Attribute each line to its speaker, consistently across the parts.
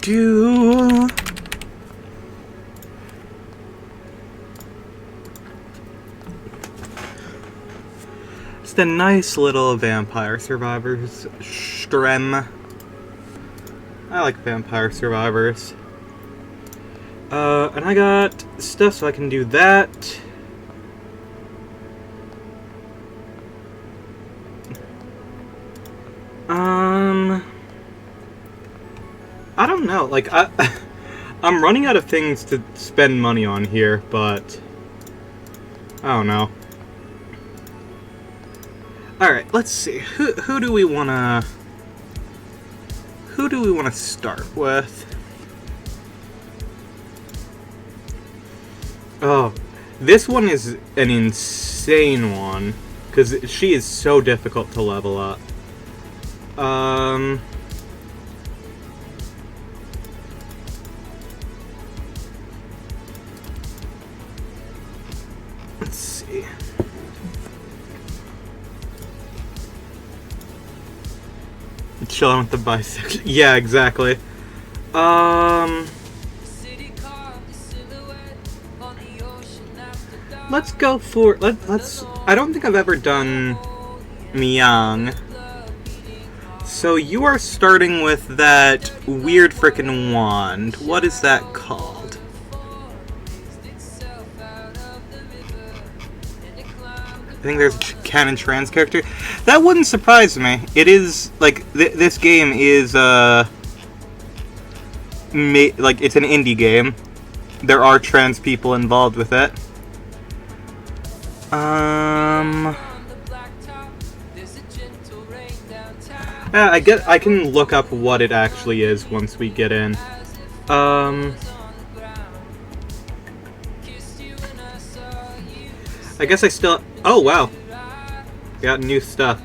Speaker 1: do. It's a nice little Vampire Survivors stream. I like Vampire Survivors. And I got stuff so I can do that. I don't know, like, I'm running out of things to spend money on here, but I don't know. Alright, let's see. Who do we wanna start with? Oh, this one is an insane one, because she is so difficult to level up. Let's see. Chilling with the bisection. Yeah, exactly. Let's go for let's. I don't think I've ever done Miang. So you are starting with that weird frickin' wand. What is that called? I think there's a canon trans character. That wouldn't surprise me. It is like this game is like it's an indie game. There are trans people involved with it. Yeah, I can look up what it actually is once we get in. I guess I still... Oh, wow. Got new stuff.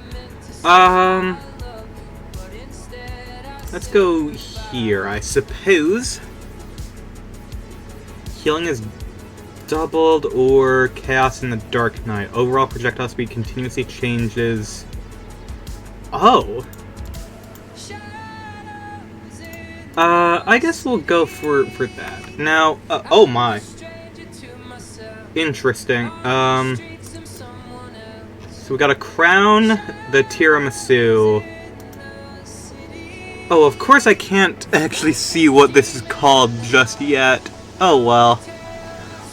Speaker 1: Let's go here, I suppose. Healing is doubled or chaos in the Dark Knight. Overall projectile speed continuously changes. Oh. I guess we'll go for that. Now, oh my. Interesting. So we got a crown, the tiramisu. Oh, of course I can't actually see what this is called just yet. Oh well.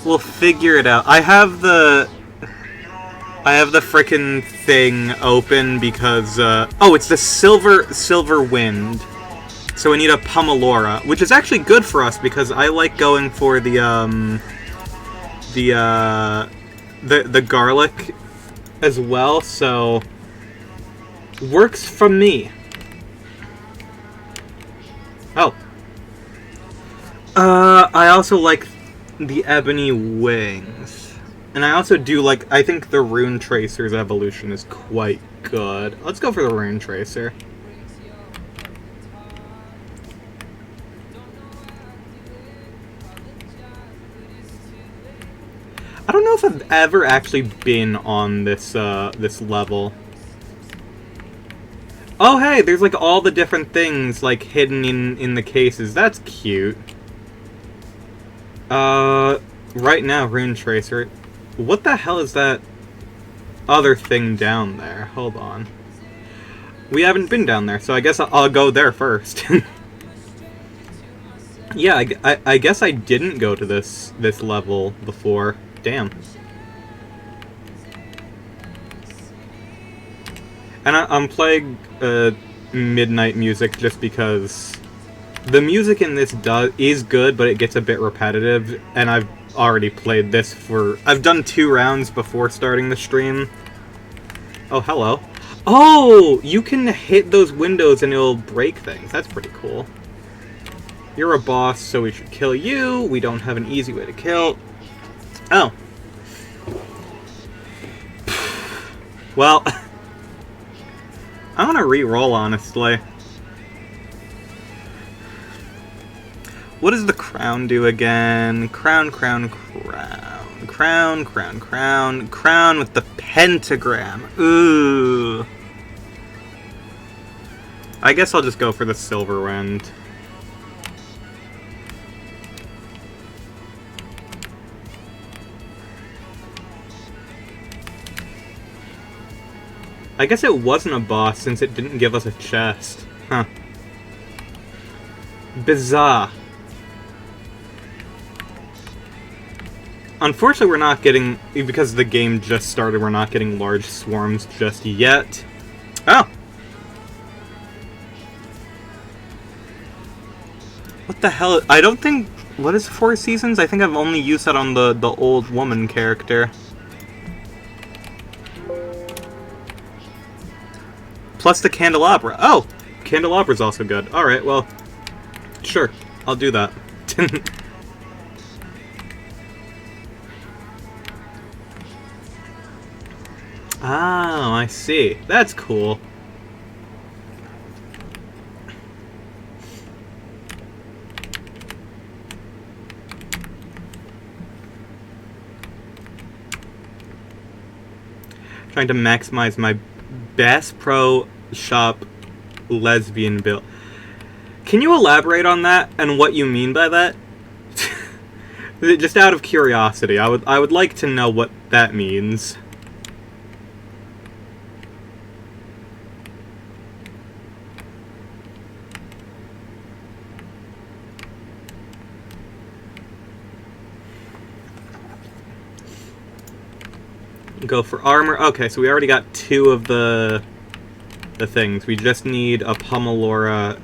Speaker 1: We'll figure it out. I have the frickin' thing open because oh, it's the silver wind. So we need a Pomalora, which is actually good for us because I like going for the garlic as well, so works for me. Oh. I also like the ebony wings. And I also do like, I think the Rune Tracer's evolution is quite good. Let's go for the Rune Tracer. I don't know if I've ever actually been on this this level. Oh hey, there's like all the different things like hidden in the cases. That's cute. Right now, Rune Tracer. What the hell is that other thing down there? Hold on. We haven't been down there, so I guess I'll go there first. Yeah, I guess I didn't go to this level before. Damn. And I'm playing midnight music just because the music in this is good, but it gets a bit repetitive, and I've already played this for... I've done 2 rounds before starting the stream. Oh, hello. Oh! You can hit those windows and it'll break things. That's pretty cool. You're a boss, so we should kill you. We don't have an easy way to kill... Oh. Well, I want to re-roll, honestly. What does the crown do again? Crown, crown, crown. Crown, crown, crown. Crown with the pentagram. Ooh. I guess I'll just go for the silver wind. I guess it wasn't a boss since it didn't give us a chest. Huh. Bizarre. Unfortunately, we're not getting... Because the game just started, we're not getting large swarms just yet. Oh! What the hell? I don't think... What is 4 seasons? I think I've only used that on the old woman character. Plus the candelabra. Oh! Candelabra's also good. Alright, well... Sure. I'll do that. Oh, I see. That's cool. Trying to maximize my Bass Pro Shop lesbian build. Can you elaborate on that and what you mean by that? Just out of curiosity, I would like to know what that means. Go for armor. Okay, so we already got 2 of the things. We just need a Pommelora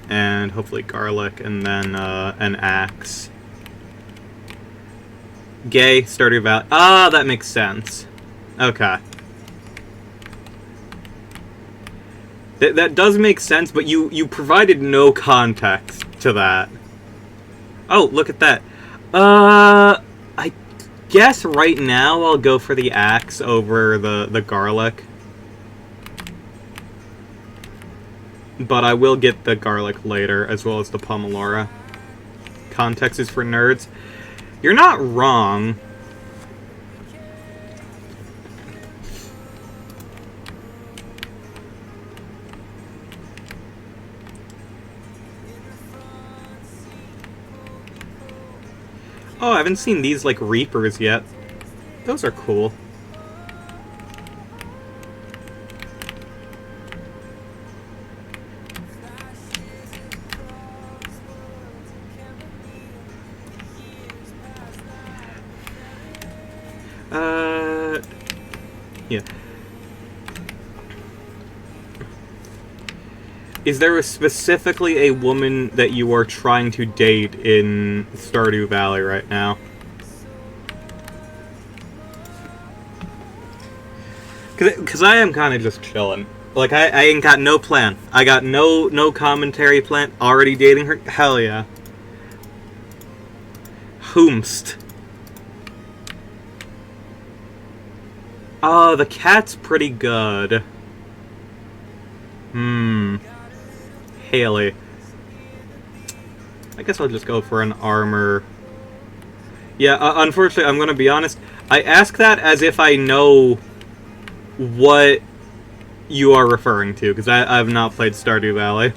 Speaker 1: and hopefully garlic, and then an axe. Gay, Stardew Valley. Ah, that makes sense. Okay. That does make sense, but you provided no context to that. Oh, look at that. I guess right now I'll go for the axe over the garlic. But I will get the garlic later, as well as the Pommelora. Context is for nerds. You're not wrong. Oh, I haven't seen these, like, Reapers yet. Those are cool. Yeah. Is there specifically a woman that you are trying to date in Stardew Valley right now? Because I am kind of just chilling. Like, I ain't got no plan. I got no commentary plan. Already dating her? Hell yeah. Whomst. Oh, the cat's pretty good. Haley. I guess I'll just go for an armor. Yeah, unfortunately, I'm gonna be honest. I ask that as if I know what you are referring to, because I've not played Stardew Valley.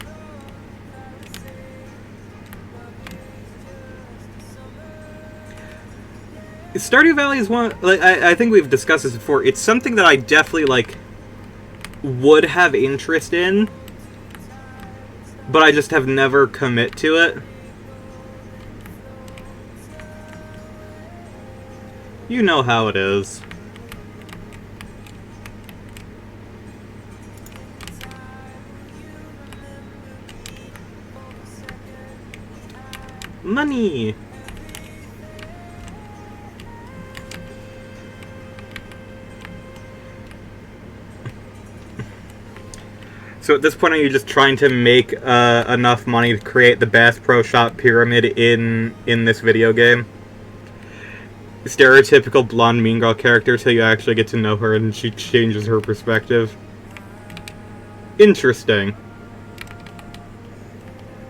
Speaker 1: Stardew Valley is one... Like, I think we've discussed this before. It's something that I definitely, like, would have interest in, but I just have never commit to it. You know how it is. Money! So at this point, are you just trying to make enough money to create the Bass Pro Shop pyramid in this video game? Stereotypical blonde mean girl character till you actually get to know her and she changes her perspective. Interesting.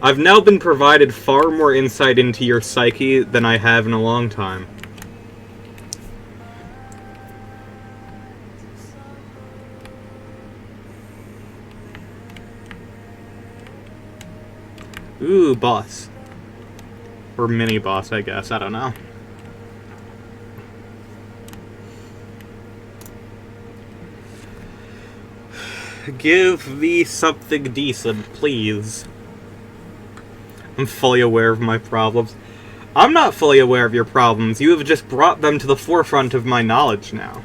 Speaker 1: I've now been provided far more insight into your psyche than I have in a long time. Ooh, boss. Or mini-boss, I guess. I don't know. Give me something decent, please. I'm fully aware of my problems. I'm not fully aware of your problems. You have just brought them to the forefront of my knowledge now.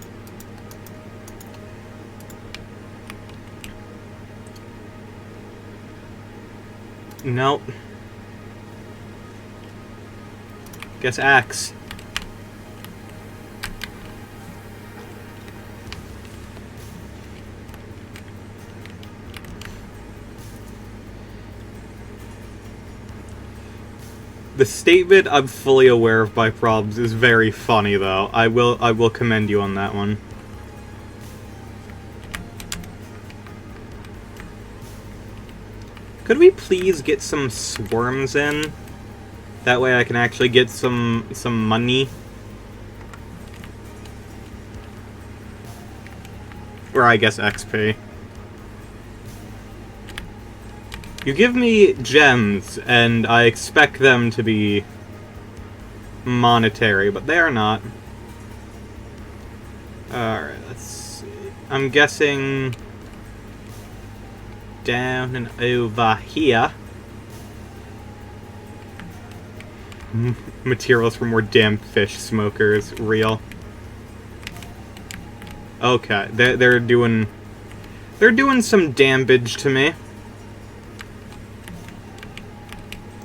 Speaker 1: Nope. Guess axe. The statement "I'm fully aware of my problems" is very funny, though. I will commend you on that one. Could we please get some swarms in? That way I can actually get some money. Or I guess XP. You give me gems, and I expect them to be monetary, but they are not. Alright, let's see. I'm guessing down and over here. Materials for more damn fish smokers. Real. Okay, they're doing some damage to me.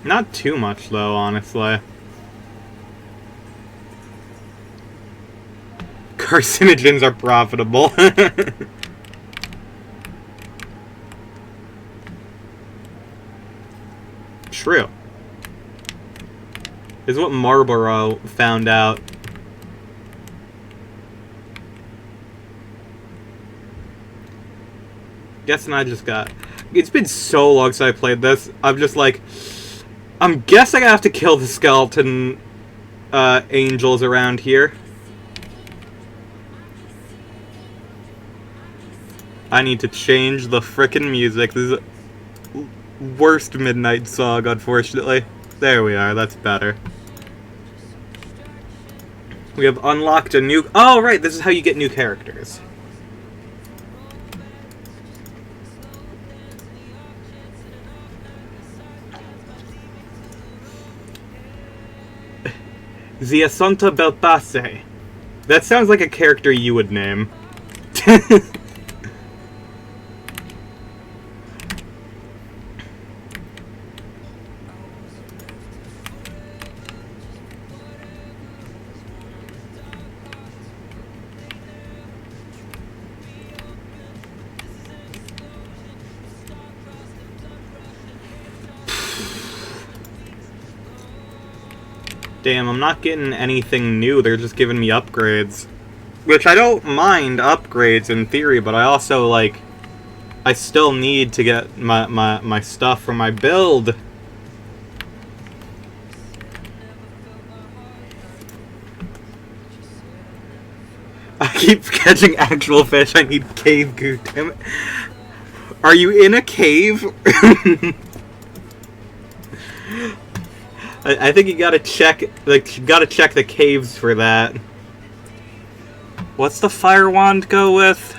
Speaker 1: Not too much, though, honestly. Carcinogens are profitable. True. Is what Marlboro found out. Guessing I just got... It's been so long since I played this. I'm just like... I'm guessing I have to kill the skeleton angels around here. I need to change the frickin' music. This is the worst midnight song, unfortunately. There we are, that's better. We have unlocked a new... Oh, right, this is how you get new characters. The Assunta Belpasse. That sounds like a character you would name. Damn, I'm not getting anything new, they're just giving me upgrades. Which I don't mind upgrades in theory, but I also, like... I still need to get my stuff for my build. I keep catching actual fish, I need cave goo, damn it. Are you in a cave? I think you gotta check, like, you gotta check the caves for that. What's the fire wand go with?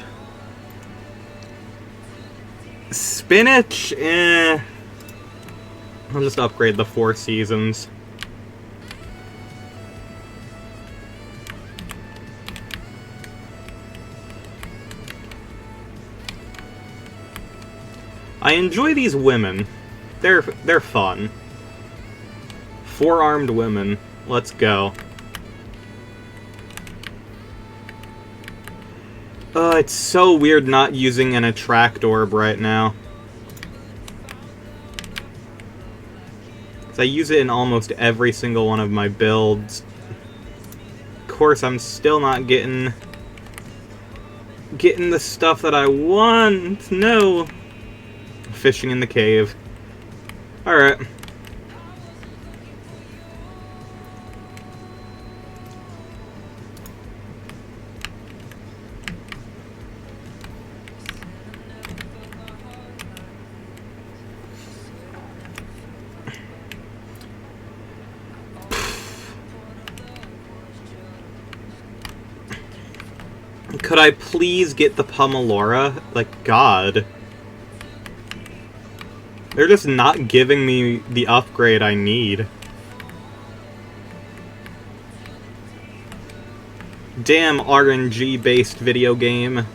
Speaker 1: Spinach? Eh. I'll just upgrade the 4 seasons. I enjoy these women. They're fun. 4-armed women. Let's go. It's so weird not using an attract orb right now. 'Cause I use it in almost every single one of my builds. Of course, I'm still not getting the stuff that I want. No. Fishing in the cave. Alright. Could I please get the Pumalora? Like, God. They're just not giving me the upgrade I need. Damn RNG-based video game.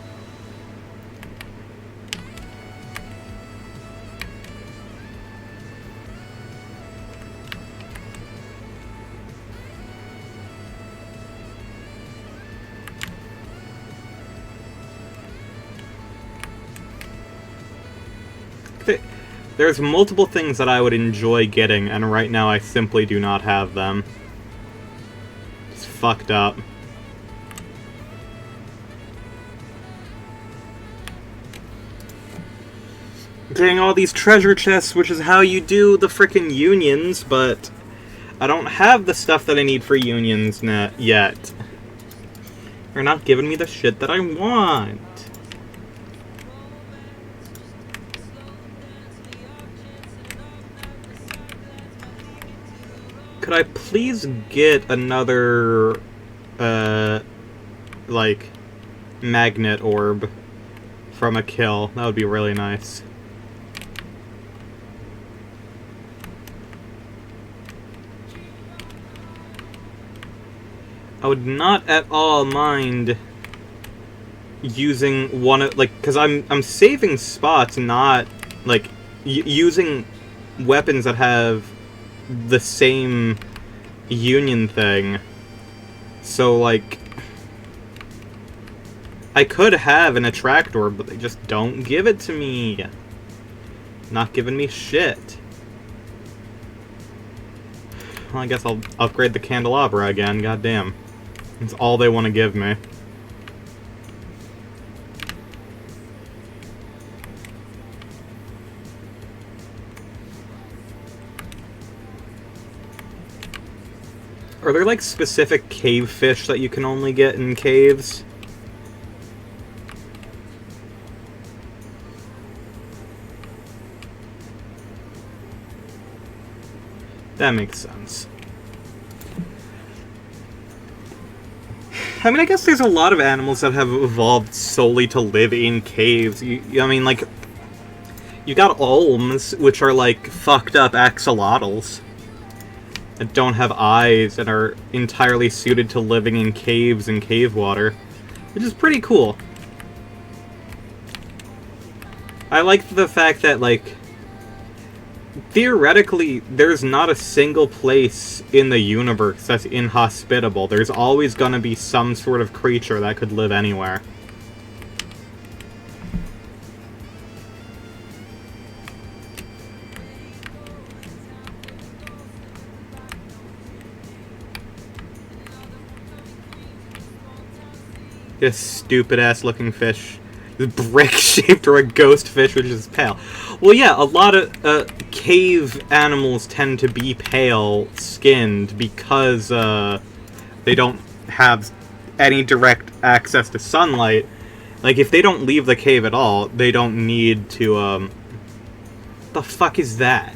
Speaker 1: There's multiple things that I would enjoy getting, and right now I simply do not have them. It's fucked up. Getting all these treasure chests, which is how you do the frickin' unions, but I don't have the stuff that I need for unions yet. They're not giving me the shit that I want. Could I please get another, like, magnet orb from a kill? That would be really nice. I would not at all mind using one of, like, because I'm saving spots, not, like, using weapons that have the same union thing. So, like, I could have an attractor, but they just don't give it to me. Not giving me shit. Well, I guess I'll upgrade the candelabra again, goddamn. That's all they want to give me. Are there, like, specific cave fish that you can only get in caves? That makes sense. I mean, I guess there's a lot of animals that have evolved solely to live in caves. I mean, like, you got olms, which are, like, fucked up axolotls that don't have eyes and are entirely suited to living in caves and cave water, which is pretty cool. I like the fact that, like, theoretically, there's not a single place in the universe that's inhospitable. There's always gonna be some sort of creature that could live anywhere. This stupid-ass looking fish. This brick-shaped or a ghost fish, which is pale. Well, yeah, a lot of cave animals tend to be pale-skinned because they don't have any direct access to sunlight. Like, if they don't leave the cave at all, they don't need to, the fuck is that?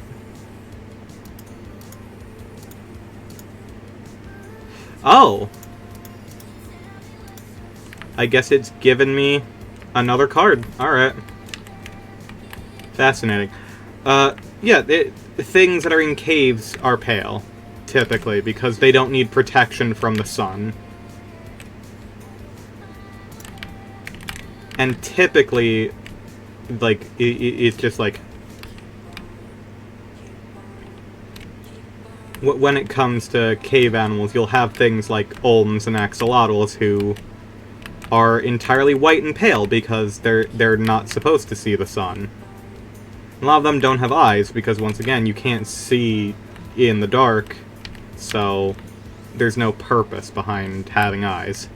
Speaker 1: Oh! I guess it's given me another card. Alright. Fascinating. Yeah, things that are in caves are pale, typically, because they don't need protection from the sun. And typically, like, it's just like... when it comes to cave animals, you'll have things like olms and axolotls who are entirely white and pale because they're not supposed to see the sun. A lot of them don't have eyes because, once again, you can't see in the dark, so there's no purpose behind having eyes.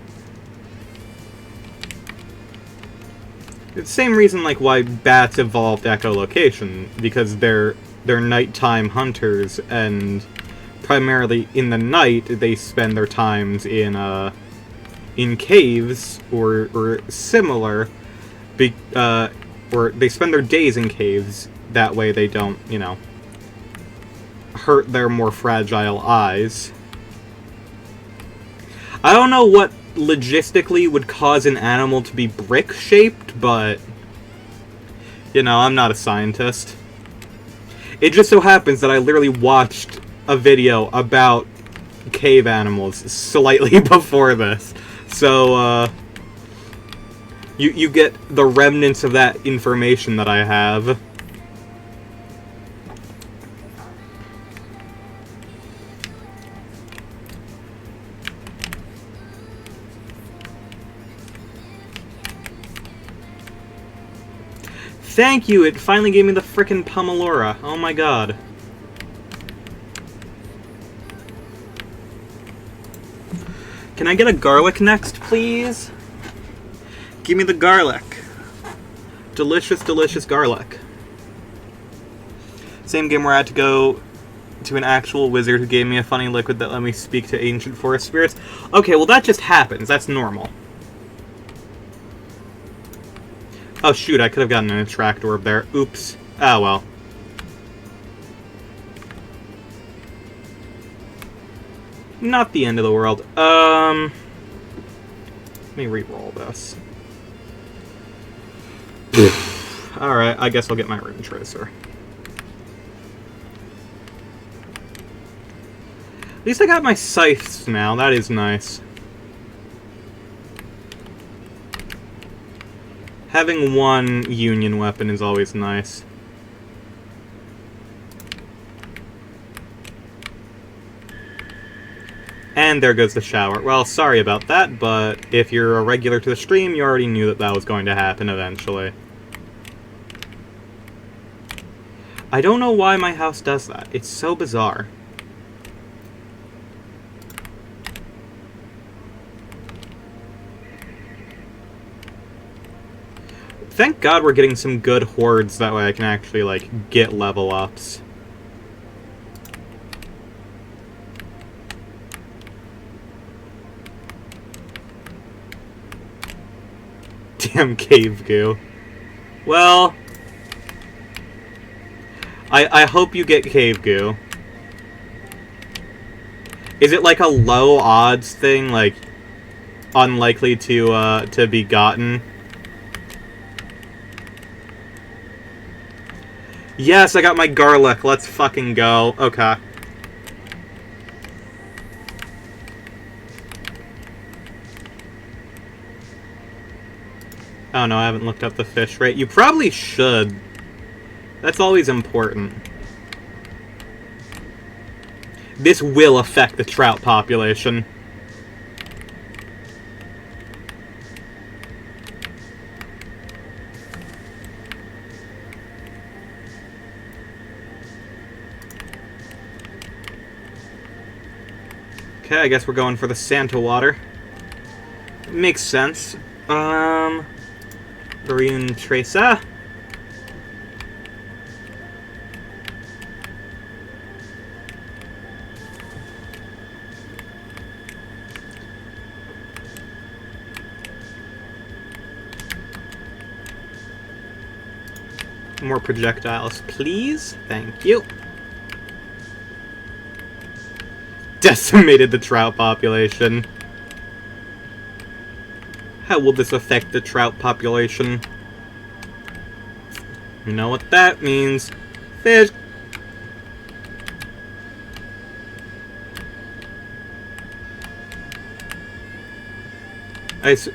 Speaker 1: It's the same reason, like, why bats evolved echolocation, because they're nighttime hunters, and primarily in the night they spend their times in caves or similar, or they spend their days in caves. That way they don't, you know, hurt their more fragile eyes. I don't know what logistically would cause an animal to be brick-shaped, but, you know, I'm not a scientist. It just so happens that I literally watched a video about cave animals slightly before this. So, you get the remnants of that information that I have. Thank you! It finally gave me the frickin' Pomelora. Oh my god. Can I get a garlic next, please? Give me the garlic. Delicious, delicious garlic. Same game where I had to go to an actual wizard who gave me a funny liquid that let me speak to ancient forest spirits. Okay, well that just happens. That's normal. Oh shoot, I could have gotten an attract orb there. Oops. Ah well. Not the end of the world. Let me re-roll this. Alright, I guess I'll get my Rune Tracer. At least I got my scythes now, that is nice. Having one union weapon is always nice. And there goes the shower. Well, sorry about that, but if you're a regular to the stream, you already knew that that was going to happen eventually. I don't know why my house does that. It's so bizarre. Thank God we're getting some good hordes, that way I can actually, like, get level ups. Damn cave goo. Well, I hope you get cave goo. Is it like a low odds thing, like unlikely to be gotten? Yes, I got my garlic. Let's fucking go. Okay. Oh no, I haven't looked up the fish rate. You probably should. That's always important. This will affect the trout population. Okay, I guess we're going for the Santa water. Makes sense. Rune Tracer. More projectiles, please. Thank you. Decimated the trout population. How will this affect the trout population? You know what that means. Fish.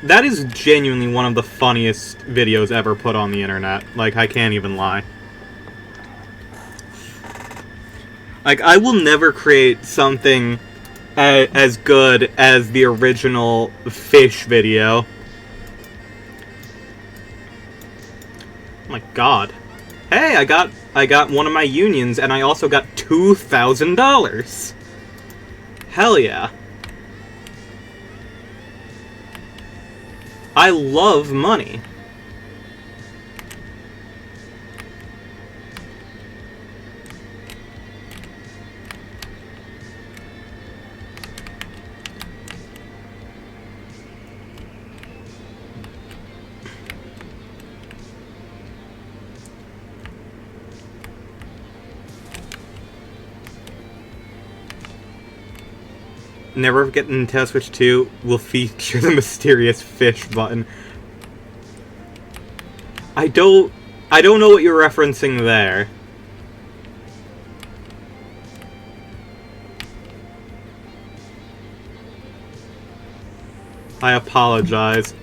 Speaker 1: That is genuinely one of the funniest videos ever put on the internet. Like, I can't even lie. Like, I will never create something as good as the original fish video. Oh my god. Hey, I got one of my unions, and I also got $2,000. Hell yeah. I love money. Never forget Nintendo Switch 2 will feature the mysterious fish button. I don't know what you're referencing there. I apologize.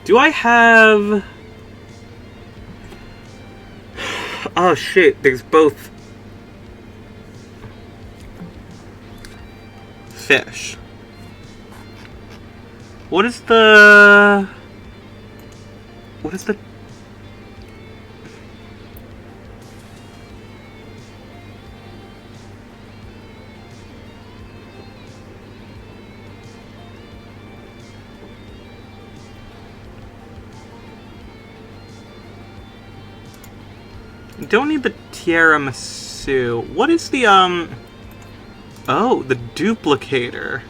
Speaker 1: Do I have... Oh shit, there's both... fish. What is the... Don't need the tiramisu. What is the, Oh, the duplicator.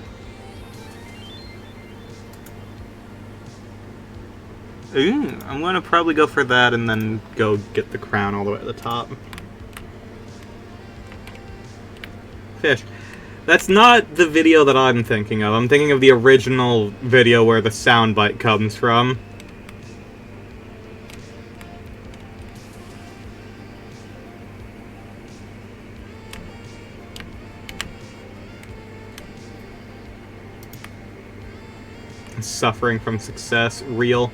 Speaker 1: Ooh, I'm gonna probably go for that and then go get the crown all the way at the top. Fish. That's not the video that I'm thinking of. I'm thinking of the original video where the soundbite comes from. Suffering from success. Real.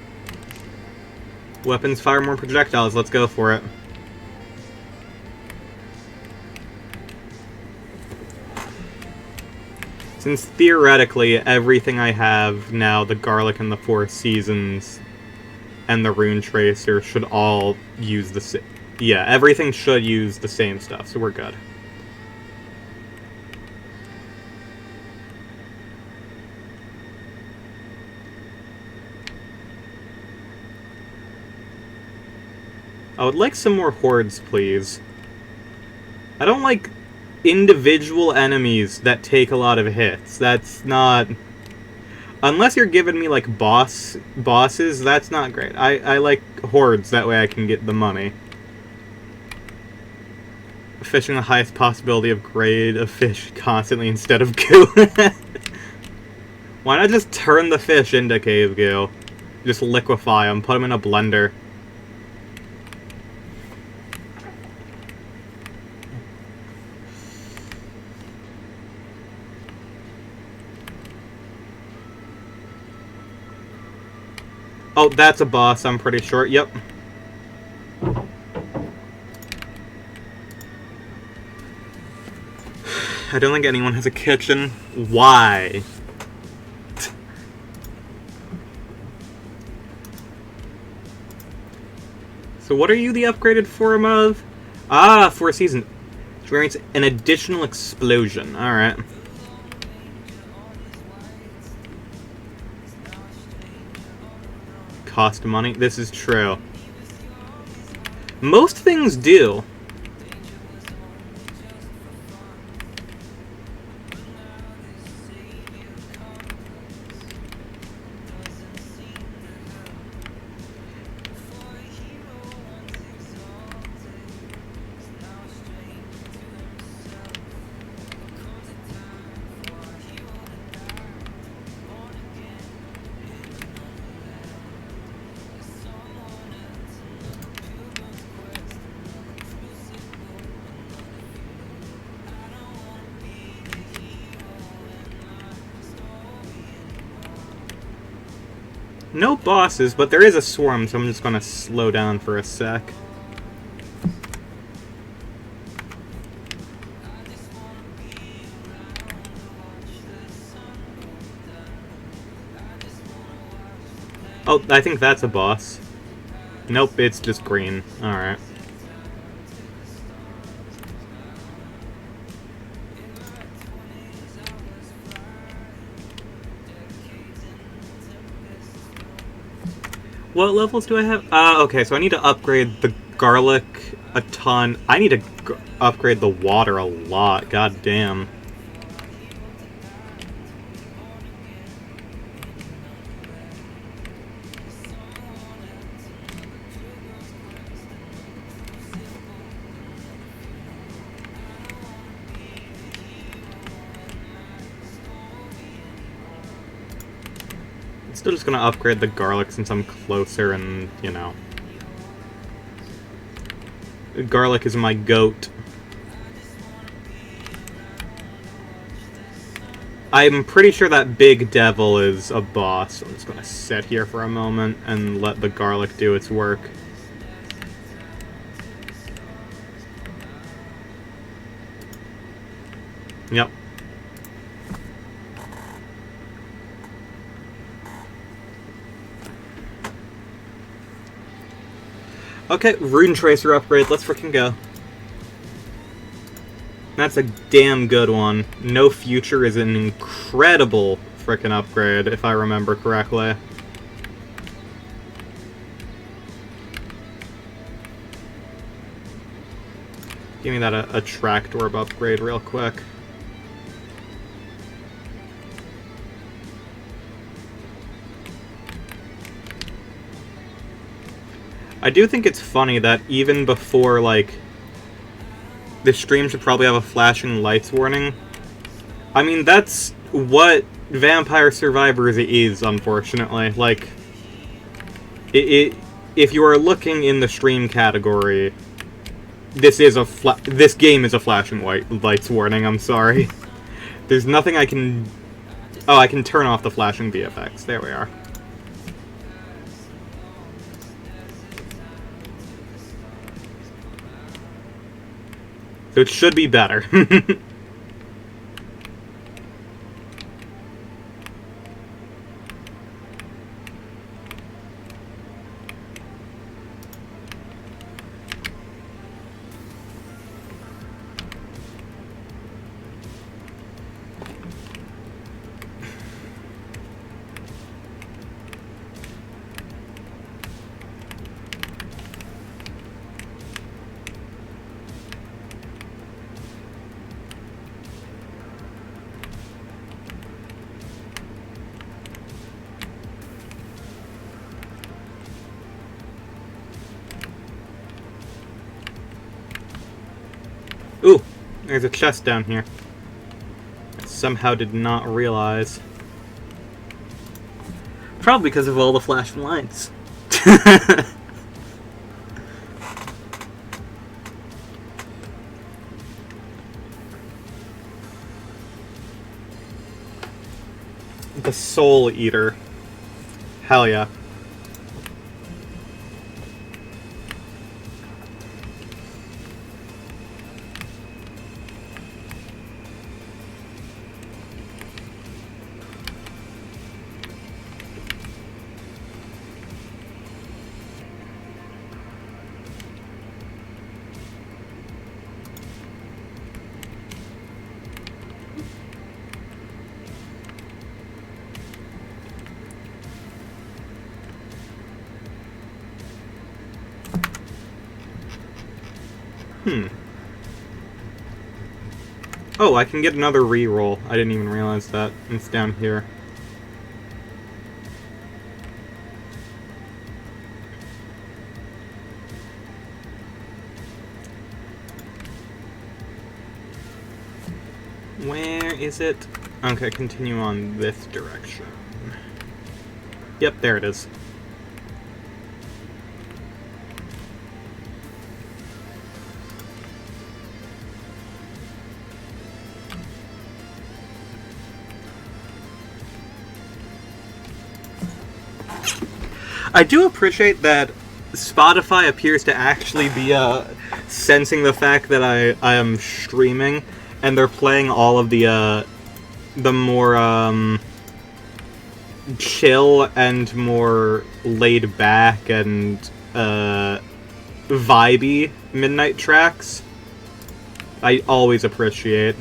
Speaker 1: Weapons fire more projectiles. Let's go for it. Since theoretically everything I have now, the garlic and the 4 seasons and the rune tracer should all use the same. Yeah, everything should use the same stuff, so we're good. I would like some more hordes, please. I don't like individual enemies that take a lot of hits. That's not... Unless you're giving me, like, bosses, that's not great. I like hordes, that way I can get the money. Fishing the highest possibility of grade of fish constantly instead of goo. Why not just turn the fish into cave goo? Just liquefy them, put them in a blender. Oh, that's a boss, I'm pretty sure. Yep. I don't think anyone has a kitchen. Why? So what are you the upgraded form of? Ah, 4 season. Experience an additional explosion. Alright. Cost money. This is true. Most things do. No bosses, but there is a swarm, so I'm just gonna slow down for a sec. Oh, I think that's a boss. Nope, it's just green. Alright. What levels do I have? Okay, so I need to upgrade the garlic a ton. I need to upgrade the water a lot. God damn. Still just gonna upgrade the garlic since I'm closer and, you know. Garlic is my goat. I'm pretty sure that big devil is a boss, so I'm just gonna sit here for a moment and let the garlic do its work. Yep. Okay, Rune Tracer upgrade, let's frickin' go. That's a damn good one. No Future is an incredible frickin' upgrade, if I remember correctly. Give me that a track orb upgrade real quick. I do think it's funny that even before, like, the stream should probably have a flashing lights warning. I mean, that's what Vampire Survivors is, unfortunately. Like, if you are looking in the stream category, this game is a flashing lights warning, I'm sorry. There's nothing I can... Oh, I can turn off the flashing VFX. There we are. So it should be better. Ooh, there's a chest down here. I somehow did not realize. Probably because of all the flashing lights. The Soul Eater. Hell yeah. Oh, I can get another reroll. I didn't even realize that. It's down here. Where is it? Okay, continue on this direction. Yep, there it is. I do appreciate that Spotify appears to actually be sensing the fact that I am streaming, and they're playing all of the more chill and more laid back and vibey midnight tracks. I always appreciate.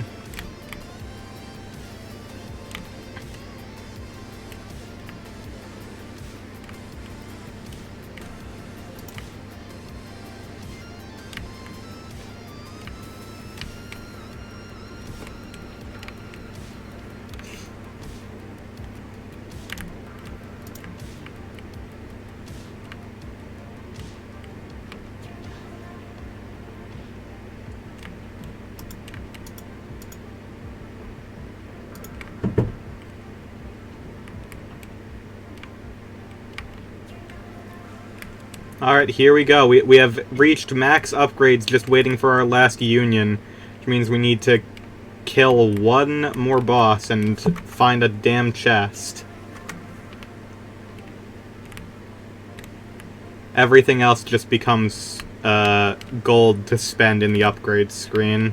Speaker 1: Alright, here we go. We have reached max upgrades, just waiting for our last union. Which means we need to kill one more boss and find a damn chest. Everything else just becomes gold to spend in the upgrade screen.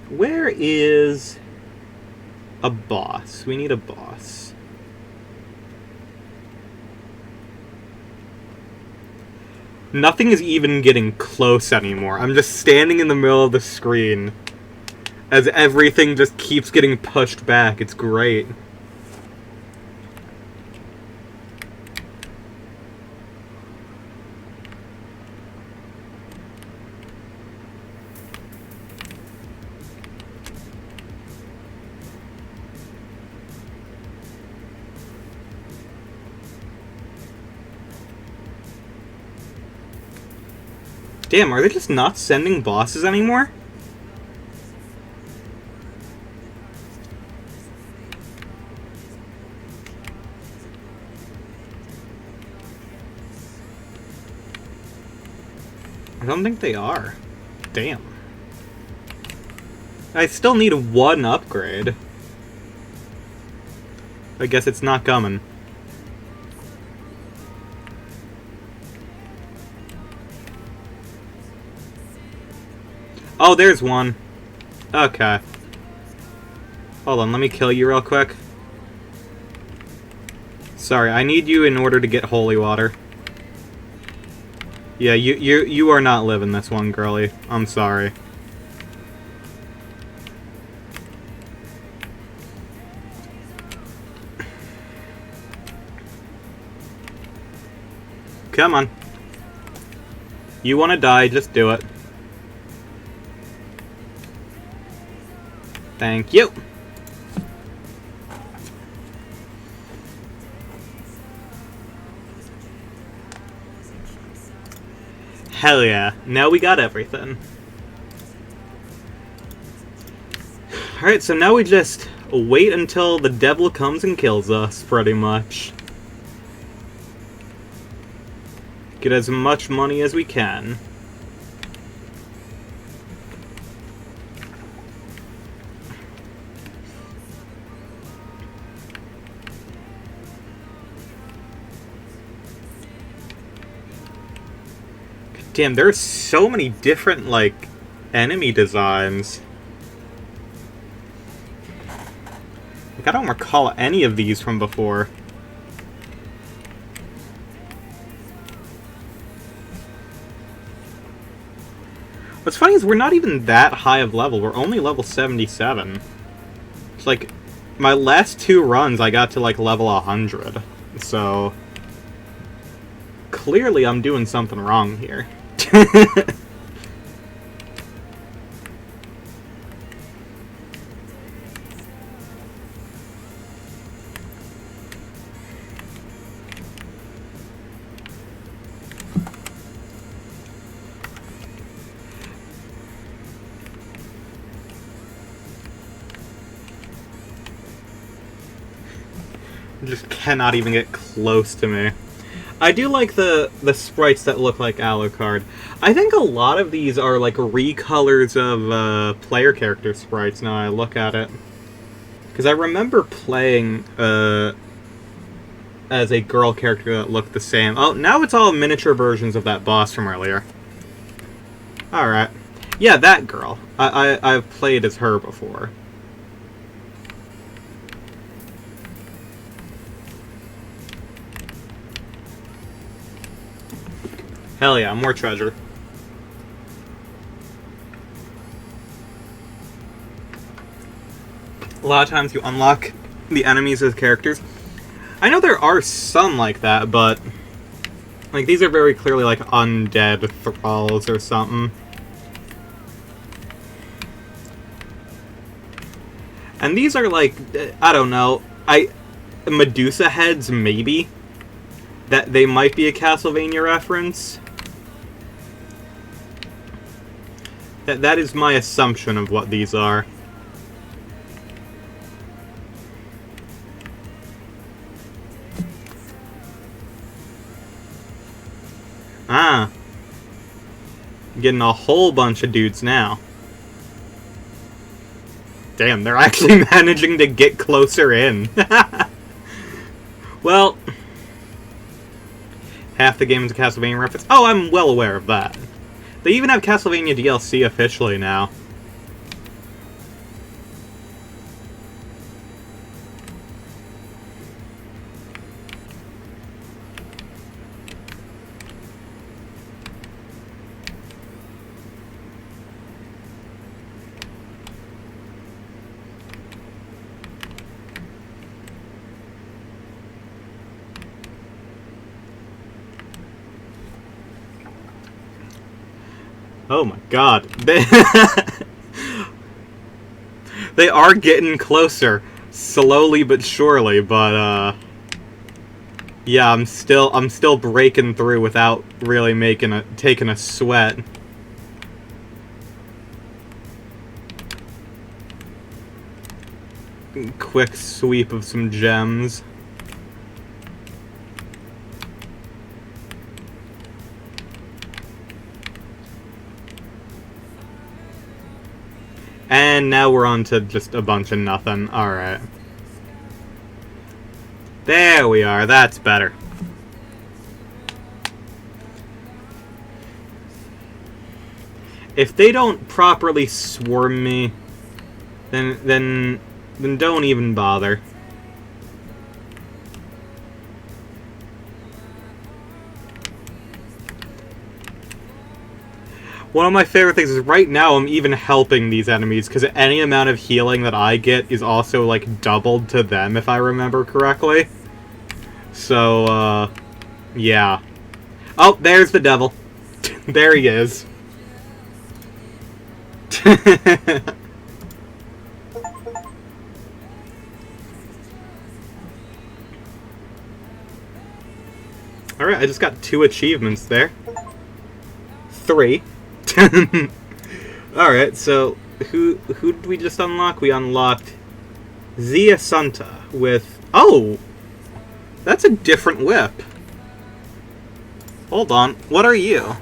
Speaker 1: Where is a boss? We need a boss. Nothing is even getting close anymore. I'm just standing in the middle of the screen as everything just keeps getting pushed back. It's great. Damn, are they just not sending bosses anymore? I don't think they are. Damn. I still need one upgrade. I guess it's not coming. Oh, there's one. Okay. Hold on, let me kill you real quick. Sorry, I need you in order to get holy water. Yeah, you are not living this one, girlie. I'm sorry. Come on. You want to die, just do it. Thank you. Hell yeah. Now we got everything. Alright, so now we just wait until the devil comes and kills us, pretty much. Get as much money as we can. Damn, there's so many different, like, enemy designs. Like, I don't recall any of these from before. What's funny is we're not even that high of level. We're only level 77. It's like, my last two runs I got to, like, level 100. So, clearly I'm doing something wrong here. Just cannot even get close to me. I do like the sprites that look like Alucard. I think a lot of these are like recolors of player character sprites now I look at it. Because I remember playing as a girl character that looked the same. Oh, now it's all miniature versions of that boss from earlier. Alright. Yeah, that girl. I've played as her before. Hell yeah, more treasure. A lot of times you unlock the enemies as characters. I know there are some like that, but like these are very clearly like undead thralls or something. And these are like, I don't know, Medusa heads maybe? That they might be a Castlevania reference. That is my assumption of what these are. Getting a whole bunch of dudes now. Damn, they're actually managing to get closer in. Well, half the game is a Castlevania reference. Oh, I'm well aware of that. They even have Castlevania DLC officially now. Oh my god. They are getting closer. Slowly but surely, but yeah, I'm still breaking through without really taking a sweat. Quick sweep of some gems. And now we're on to just a bunch of nothing. Alright. There we are. That's better. If they don't properly swarm me, then don't even bother. One of my favorite things is right now I'm even helping these enemies, because any amount of healing that I get is also, like, doubled to them, if I remember correctly. So, yeah. Oh, there's the devil. There he is. Alright, I just got 2 achievements there. 3. Alright, so who did we just unlock? We unlocked Zia Santa with... Oh! That's a different whip. Hold on, what are you?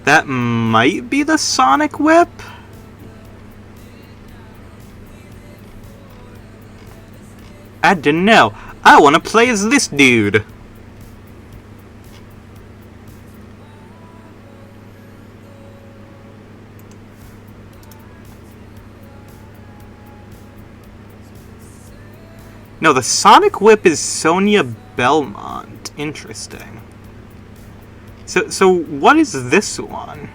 Speaker 1: That might be the Sonic Whip? I don't know. I want to play as this dude. No, the Sonic Whip is Sonia Belmont. Interesting. So what is this one?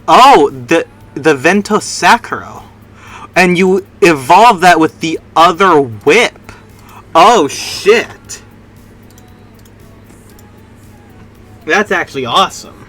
Speaker 1: Oh, the Vento Sacro. And you evolve that with the other whip. Oh, shit. That's actually awesome.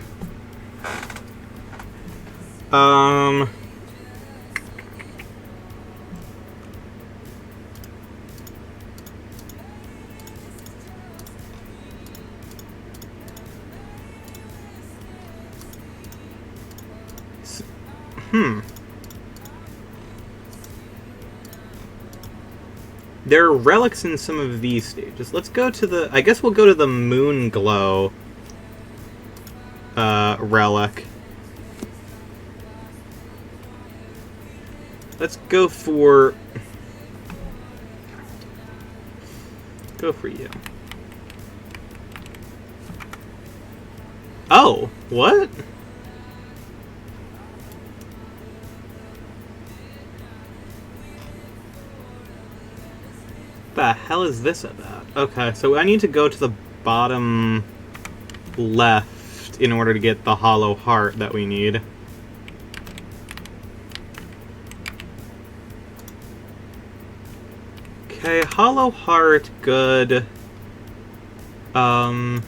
Speaker 1: There are relics in some of these stages. Let's go to the... I guess we'll go to the Moon Glow relic. Let's go for... Go for you. Oh, what? The hell is this about? Okay, so I need to go to the bottom left in order to get the hollow heart that we need. Okay, hollow heart, good. Hollow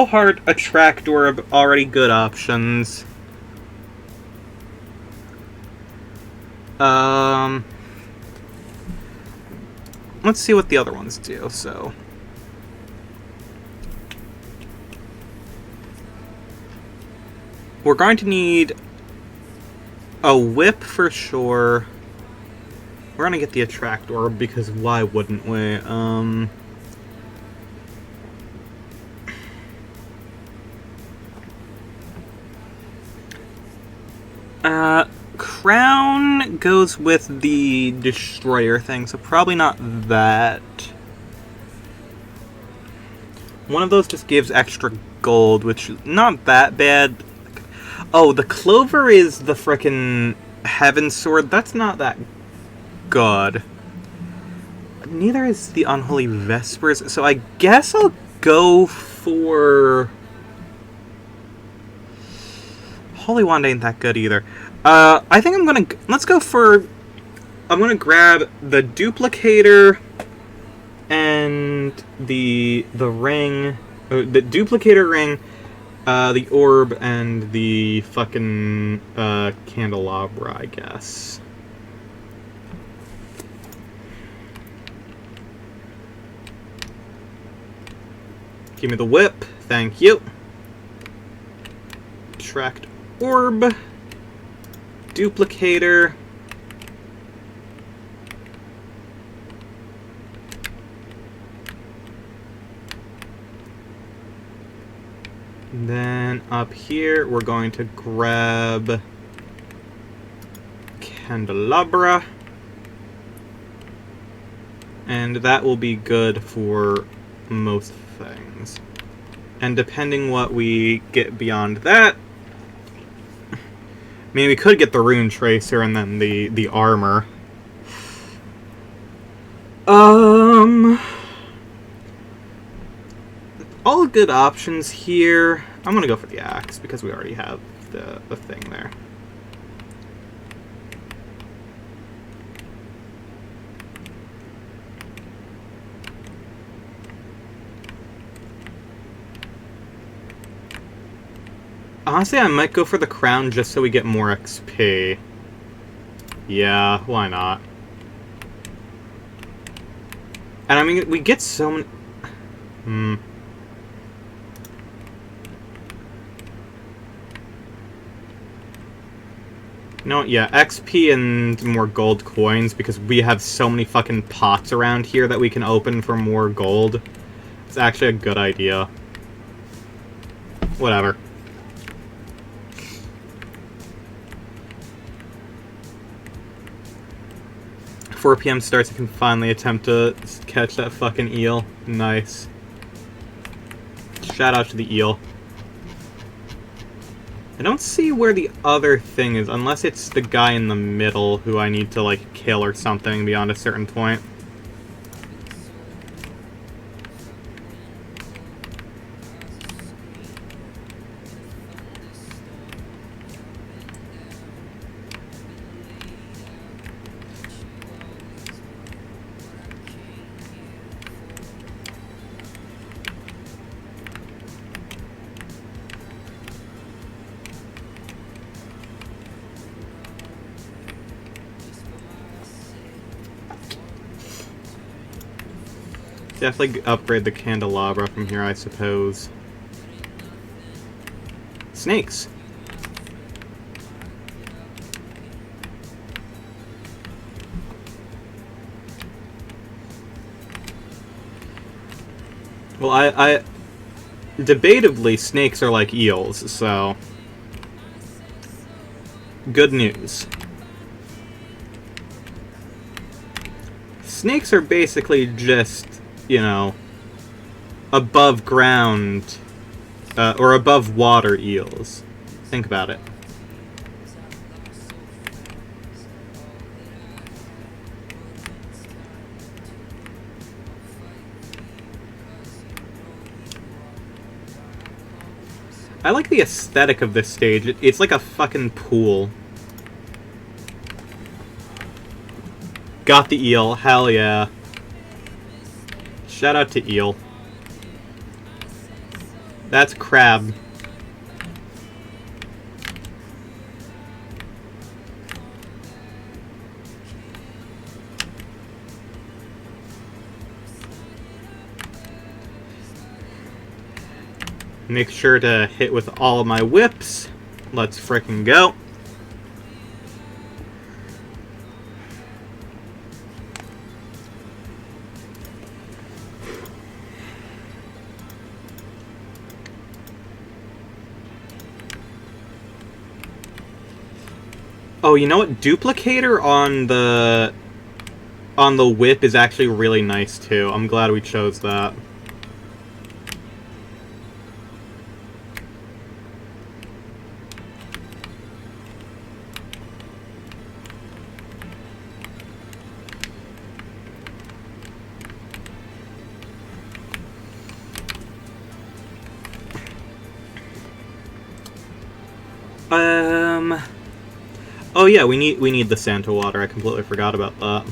Speaker 1: heart, attract orb, already good options. Um, let's see what the other ones do. So, we're going to need a whip for sure. We're gonna get the attract orb because why wouldn't we? Crown goes with the destroyer thing, so probably not that. One of those just gives extra gold, which is not that bad. Oh, the clover is the frickin' heaven sword. That's not that good. Neither is the unholy vespers, so I guess I'll go for... Holy wand ain't that good either. I think I'm gonna... Let's go for... I'm gonna grab the duplicator and the ring... the duplicator ring, the orb, and the fucking candelabra, I guess. Give me the whip. Thank you. Attract orb. Duplicator. Then up here, we're going to grab candelabra. And that will be good for most things. And depending what we get beyond that, I mean, we could get the rune tracer and then the armor. All good options here. I'm gonna go for the axe because we already have the thing there. Honestly, I might go for the crown just so we get more XP. Yeah, why not? And I mean, we get so many... No, yeah, XP and more gold coins, because we have so many fucking pots around here that we can open for more gold. It's actually a good idea. Whatever. "4 PM starts, I can finally attempt to catch that fucking eel." Nice. Shout out to the eel. I don't see where the other thing is, unless it's the guy in the middle who I need to, like, kill or something beyond a certain point. Definitely upgrade the candelabra from here, I suppose. Snakes! Well, I debatably, snakes are like eels, so... Good news. Snakes are basically just, you know, above ground, or above water eels. Think about it. I like the aesthetic of this stage. It's like a fucking pool. Got the eel. Hell yeah. Shout out to eel. That's crab. Make sure to hit with all of my whips. Let's frickin' go. Oh, you know what? Duplicator on the whip is actually really nice too. I'm glad we chose that. Oh yeah, we need the Santa water. I completely forgot about that.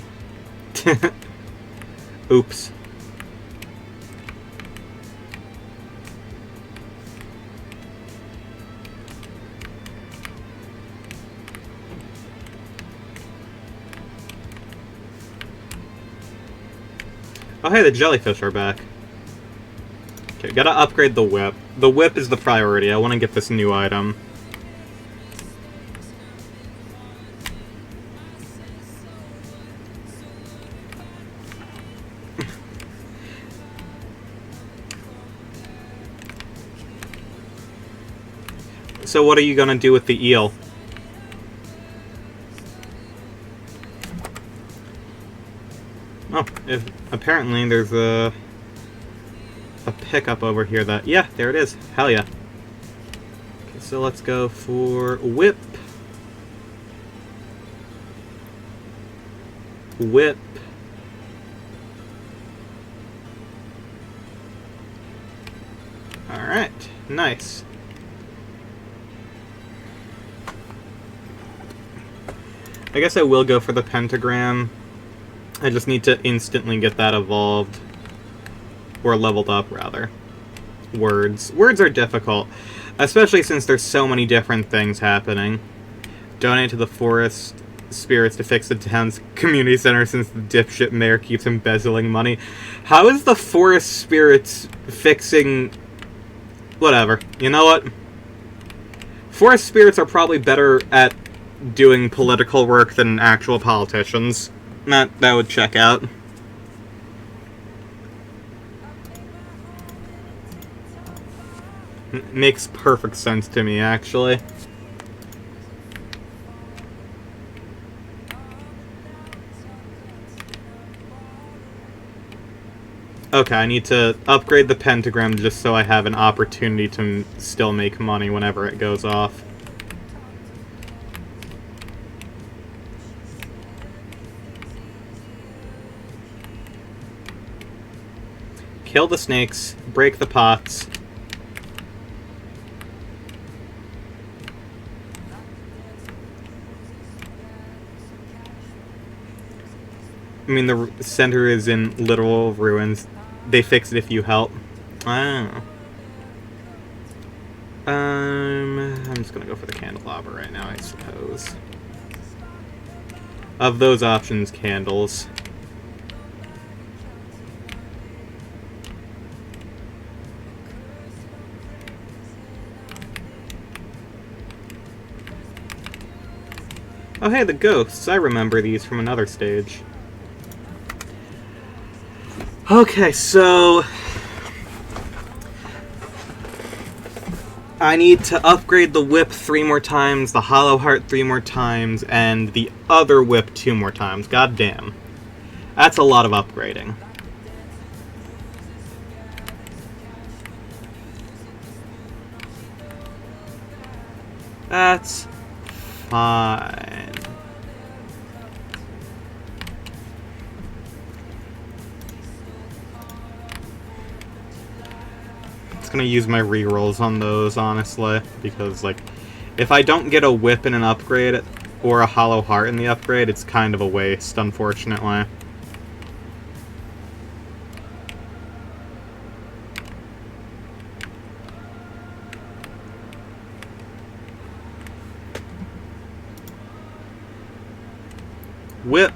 Speaker 1: Oops. Oh hey, the jellyfish are back. Okay, gotta upgrade the whip. The whip is the priority. I want to get this new item. So what are you gonna do with the eel? Oh, apparently there's a pickup over here that... Yeah, there it is. Hell yeah. Okay, so let's go for whip. Whip. Alright, nice. I guess I will go for the pentagram. I just need to instantly get that evolved. Or leveled up, rather. Words. Words are difficult. Especially since there's so many different things happening. Donate to the forest spirits to fix the town's community center since the dipshit mayor keeps embezzling money. How is the forest spirits fixing... Whatever. You know what? Forest spirits are probably better at doing political work than actual politicians. That would check out. Makes perfect sense to me, actually. Okay, I need to upgrade the pentagram just so I have an opportunity to still make money whenever it goes off. Kill the snakes, break the pots. I mean, the center is in literal ruins. They fix it if you help. Oh. I'm just gonna go for the candelabra right now, I suppose. Of those options, candles. Oh hey, the ghosts. I remember these from another stage. Okay, so... I need to upgrade the whip 3 more times, the hollow heart 3 more times, and the other whip 2 more times. God damn. That's a lot of upgrading. That's fine. It's gonna use my rerolls on those, honestly, because, like, if I don't get a whip in an upgrade or a hollow heart in the upgrade, it's kind of a waste, unfortunately. Whip.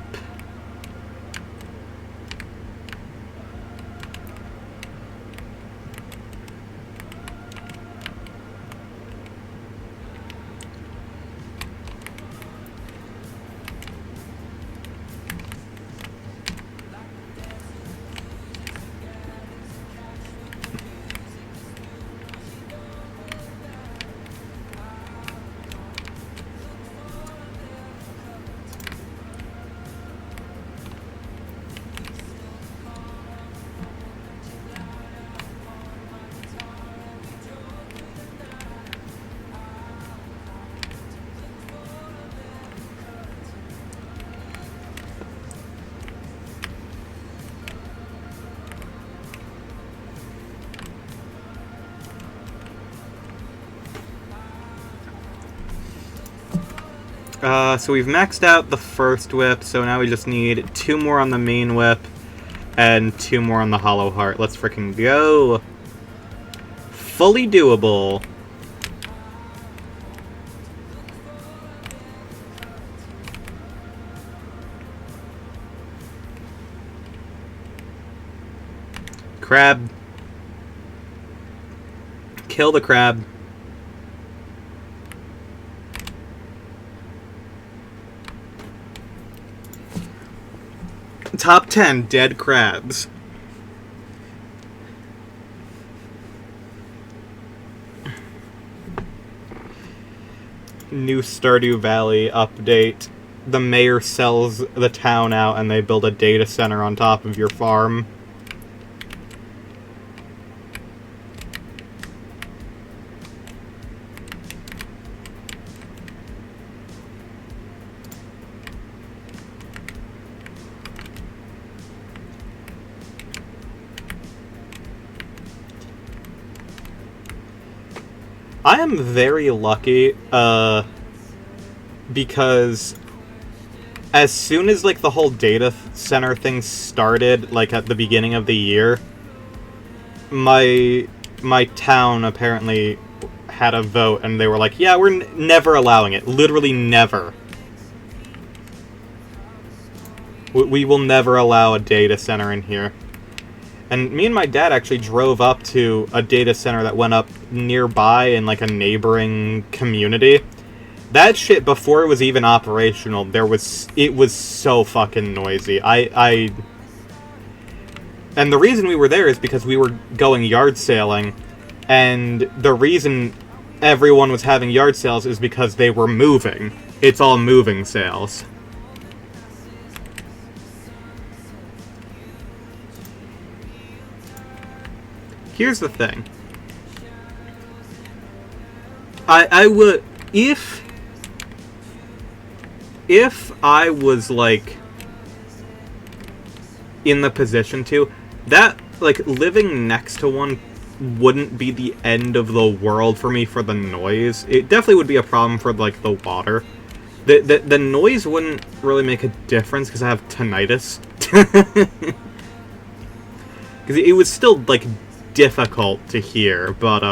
Speaker 1: So we've maxed out the first whip, so now we just need 2 more on the main whip and 2 more on the hollow heart. Let's frickin' go! Fully doable. Crab. Kill the crab. Top 10 dead crabs. New Stardew Valley update. The mayor sells the town out and they build a data center on top of your farm. I am very lucky, because as soon as, like, the whole data center thing started, like, at the beginning of the year, my town apparently had a vote, and they were like, yeah, we're never allowing it. Literally never. We will never allow a data center in here. And me and my dad actually drove up to a data center that went up nearby in, like, a neighboring community. That shit, before it was even operational, it was so fucking noisy. And the reason we were there is because we were going yard sailing, and the reason everyone was having yard sales is because they were moving. It's all moving sales. Here's the thing. I would... If I was, like, in the position to, that, like, living next to one wouldn't be the end of the world for me for the noise. It definitely would be a problem for, like, the water. The noise wouldn't really make a difference because I have tinnitus. Because it was still, like, difficult to hear, but,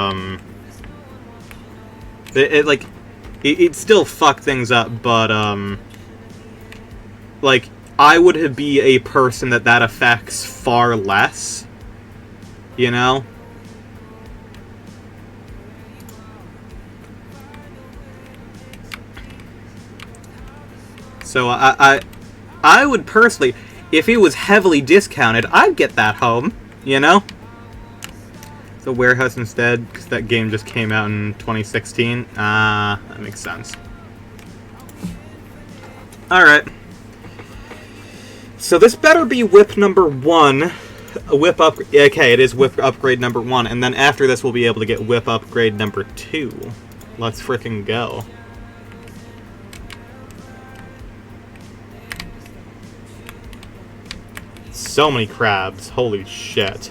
Speaker 1: it still fucked things up, but, like, I would be a person that affects far less, you know? So, I would personally, if it was heavily discounted, I'd get that home, you know? The warehouse instead, because that game just came out in 2016. That makes sense. Alright. So this better be whip number 1. Whip up... Okay, it is whip upgrade number 1. And then after this, we'll be able to get whip upgrade number 2. Let's frickin' go. So many crabs. Holy shit.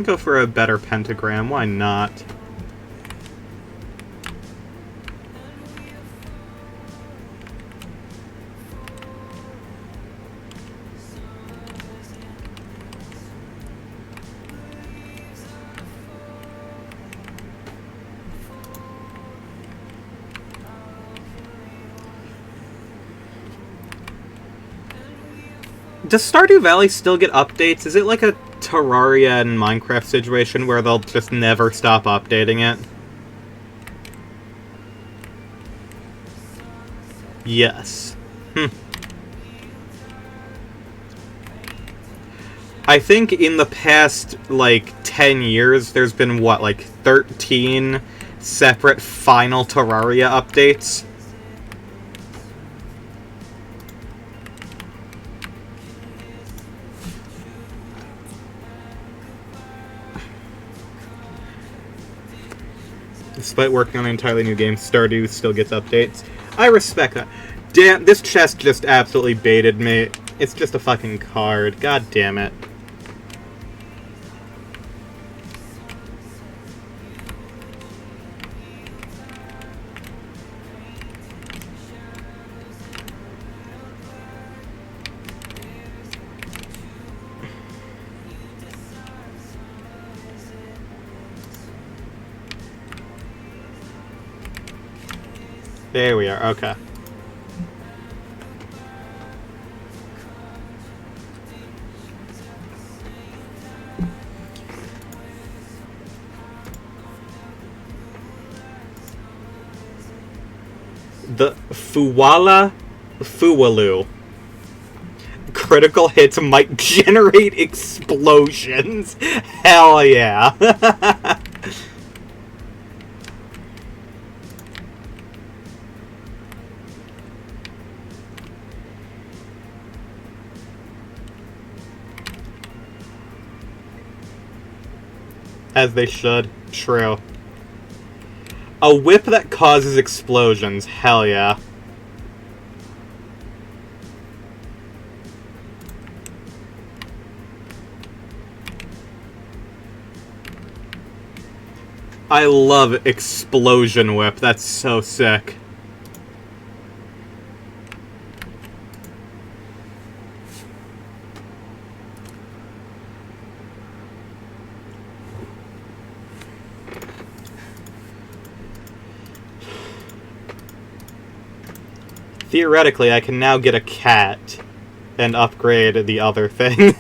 Speaker 1: Go for a better pentagram, why not? Does Stardew Valley still get updates? Is it like a Terraria and Minecraft situation where they'll just never stop updating it? Yes. I think in the past, like, 10 years, there's been, what, like, 13 separate final Terraria updates? Despite working on an entirely new game, Stardew still gets updates. I respect that. Damn, this chest just absolutely baited me. It's just a fucking card. God damn it. There we are, okay. The Fuwalu. Critical hits might generate explosions. Hell yeah. As they should. True. A whip that causes explosions. Hell yeah. I love Explosion Whip. That's so sick. Theoretically, I can now get a cat and upgrade the other thing.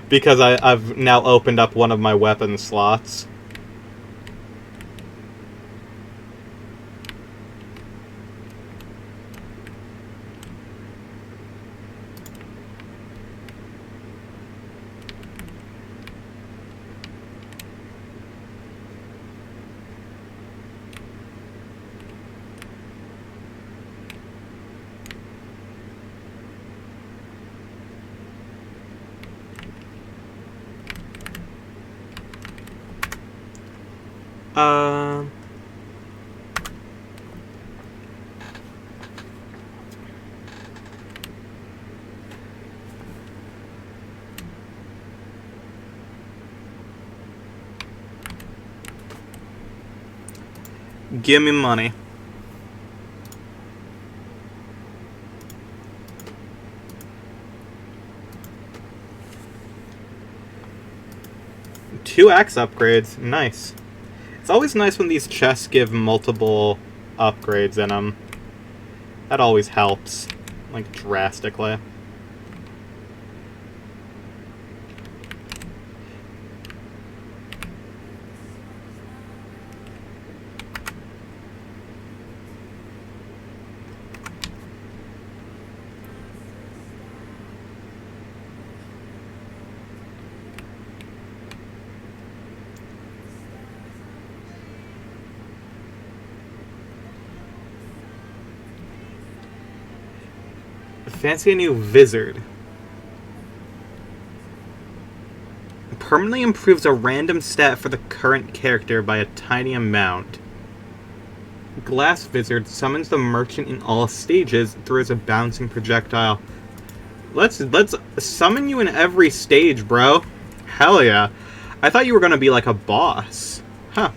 Speaker 1: Because I've now opened up one of my weapon slots. Give me money. Two axe upgrades. Nice. It's always nice when these chests give multiple upgrades in them. That always helps. Like, drastically. Fancy a new Vizard. Permanently improves a random stat for the current character by a tiny amount. Glass Vizard summons the merchant in all stages, throws a bouncing projectile. Let's summon you in every stage, bro. Hell yeah. I thought you were gonna be like a boss. Huh.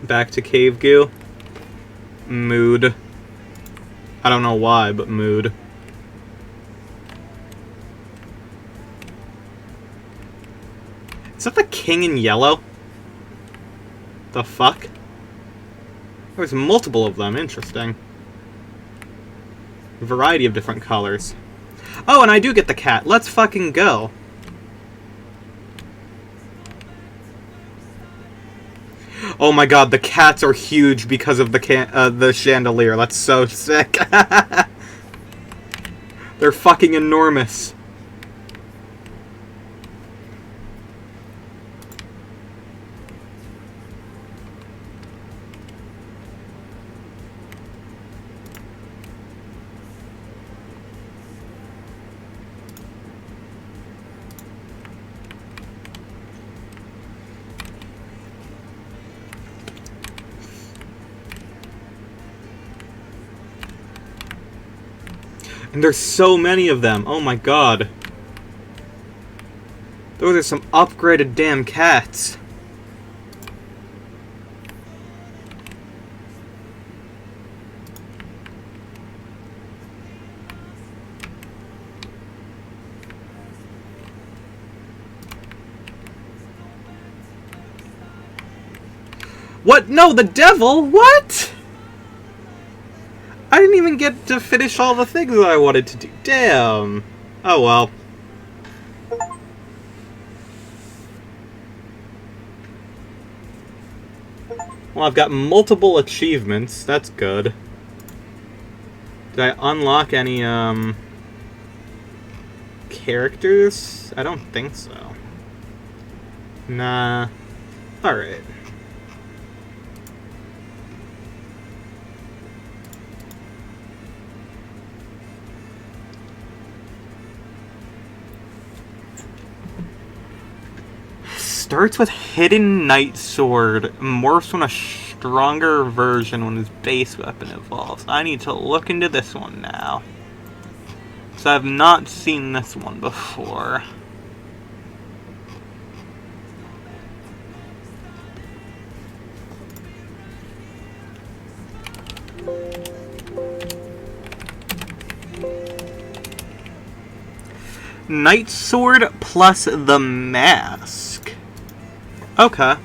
Speaker 1: Back to Cave Goo. Mood. I don't know why, but mood. Is that the king in yellow? The fuck? There's multiple of them. Interesting. A variety of different colors. Oh, and I do get the cat. Let's fucking go. Oh my god, the cats are huge because of the chandelier. That's so sick. They're fucking enormous. And there's so many of them. Oh my god. Those are some upgraded damn cats. What? No, the devil? What? I didn't even get to finish all the things that I wanted to do. Damn. Oh well. Well, I've got multiple achievements. That's good. Did I unlock any, characters? I don't think so. Nah. Alright. Starts with Hidden Night Sword, morphs when a stronger version when his base weapon evolves. I need to look into this one now. So I've not seen this one before. Night Sword plus the mask. Okay.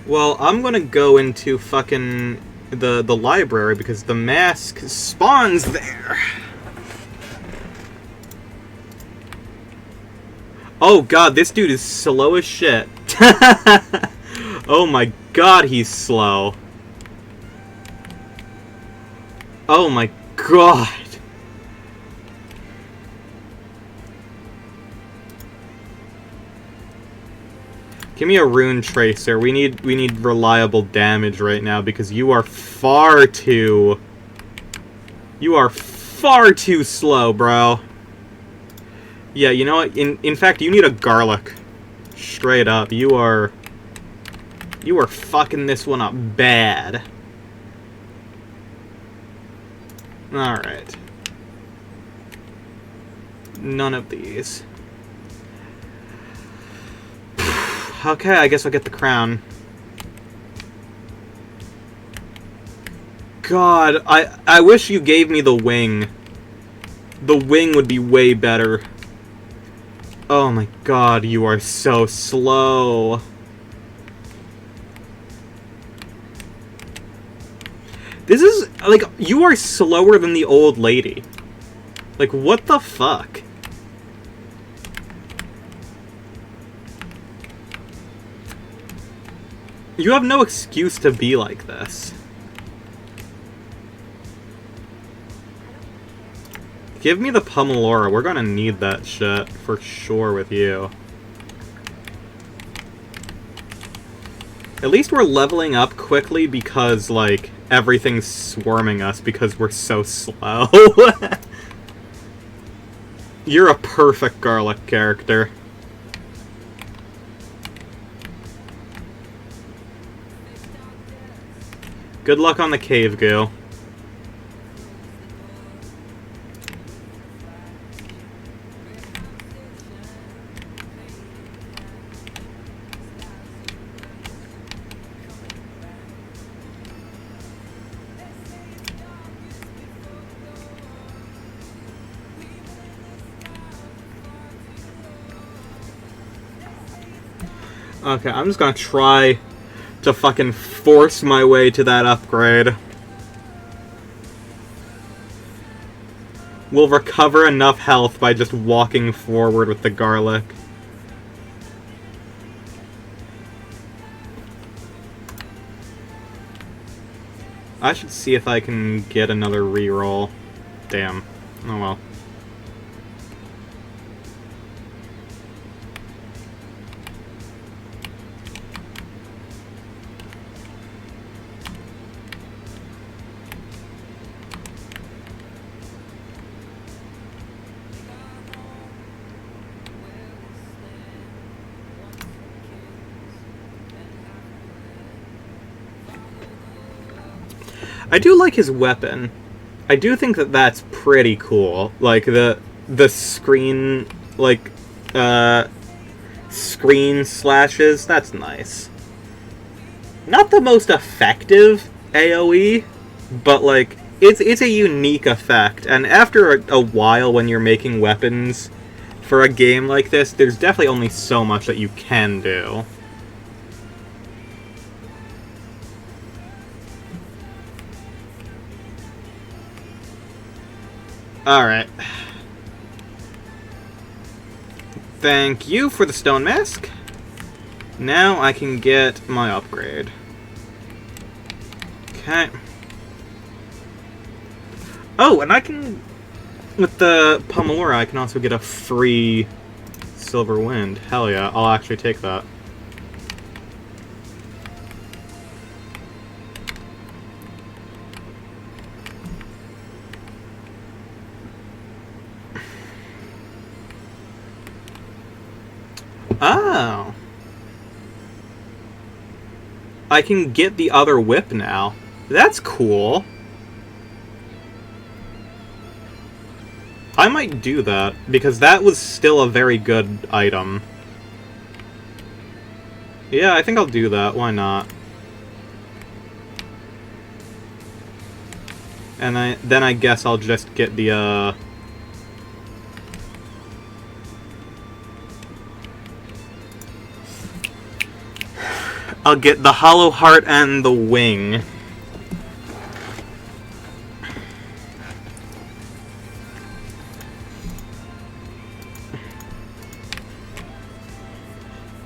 Speaker 1: Well, I'm gonna go into fucking the library because the mask spawns there. Oh god, this dude is slow as shit. Oh my god, he's slow. Oh my god. Give me a rune tracer. We need reliable damage right now because you are far too slow, bro. Yeah, you know what? In fact, you need a garlic. Straight up. You are fucking this one up bad. Alright. None of these. Okay, I guess I'll get the crown. God, I wish you gave me the wing. The wing would be way better. Oh my god, you are so slow. This is, like, you are slower than the old lady. Like, what the fuck? You have no excuse to be like this. Give me the Pummelora. We're gonna need that shit for sure with you. At least we're leveling up quickly because, like, everything's swarming us because we're so slow. You're a perfect garlic character. Good luck on the cave goo. Okay, I'm just gonna try to fucking force my way to that upgrade. We'll recover enough health by just walking forward with the garlic. I should see if I can get another reroll. Damn. Oh well. I do like his weapon. I do think that that's pretty cool. Like, the screen, like, screen slashes, that's nice. Not the most effective AoE, but, like, it's a unique effect. And after a while when you're making weapons for a game like this, there's definitely only so much that you can do. Alright. Thank you for the stone mask. Now I can get my upgrade. Okay. Oh, and I can... With the Pommelora, I can also get a free Silver Wind. Hell yeah, I'll actually take that. Oh. I can get the other whip now. That's cool. I might do that, because that was still a very good item. Yeah, I think I'll do that. Why not? And then I guess I'll just get the, I'll get the Hollow Heart and the Wing.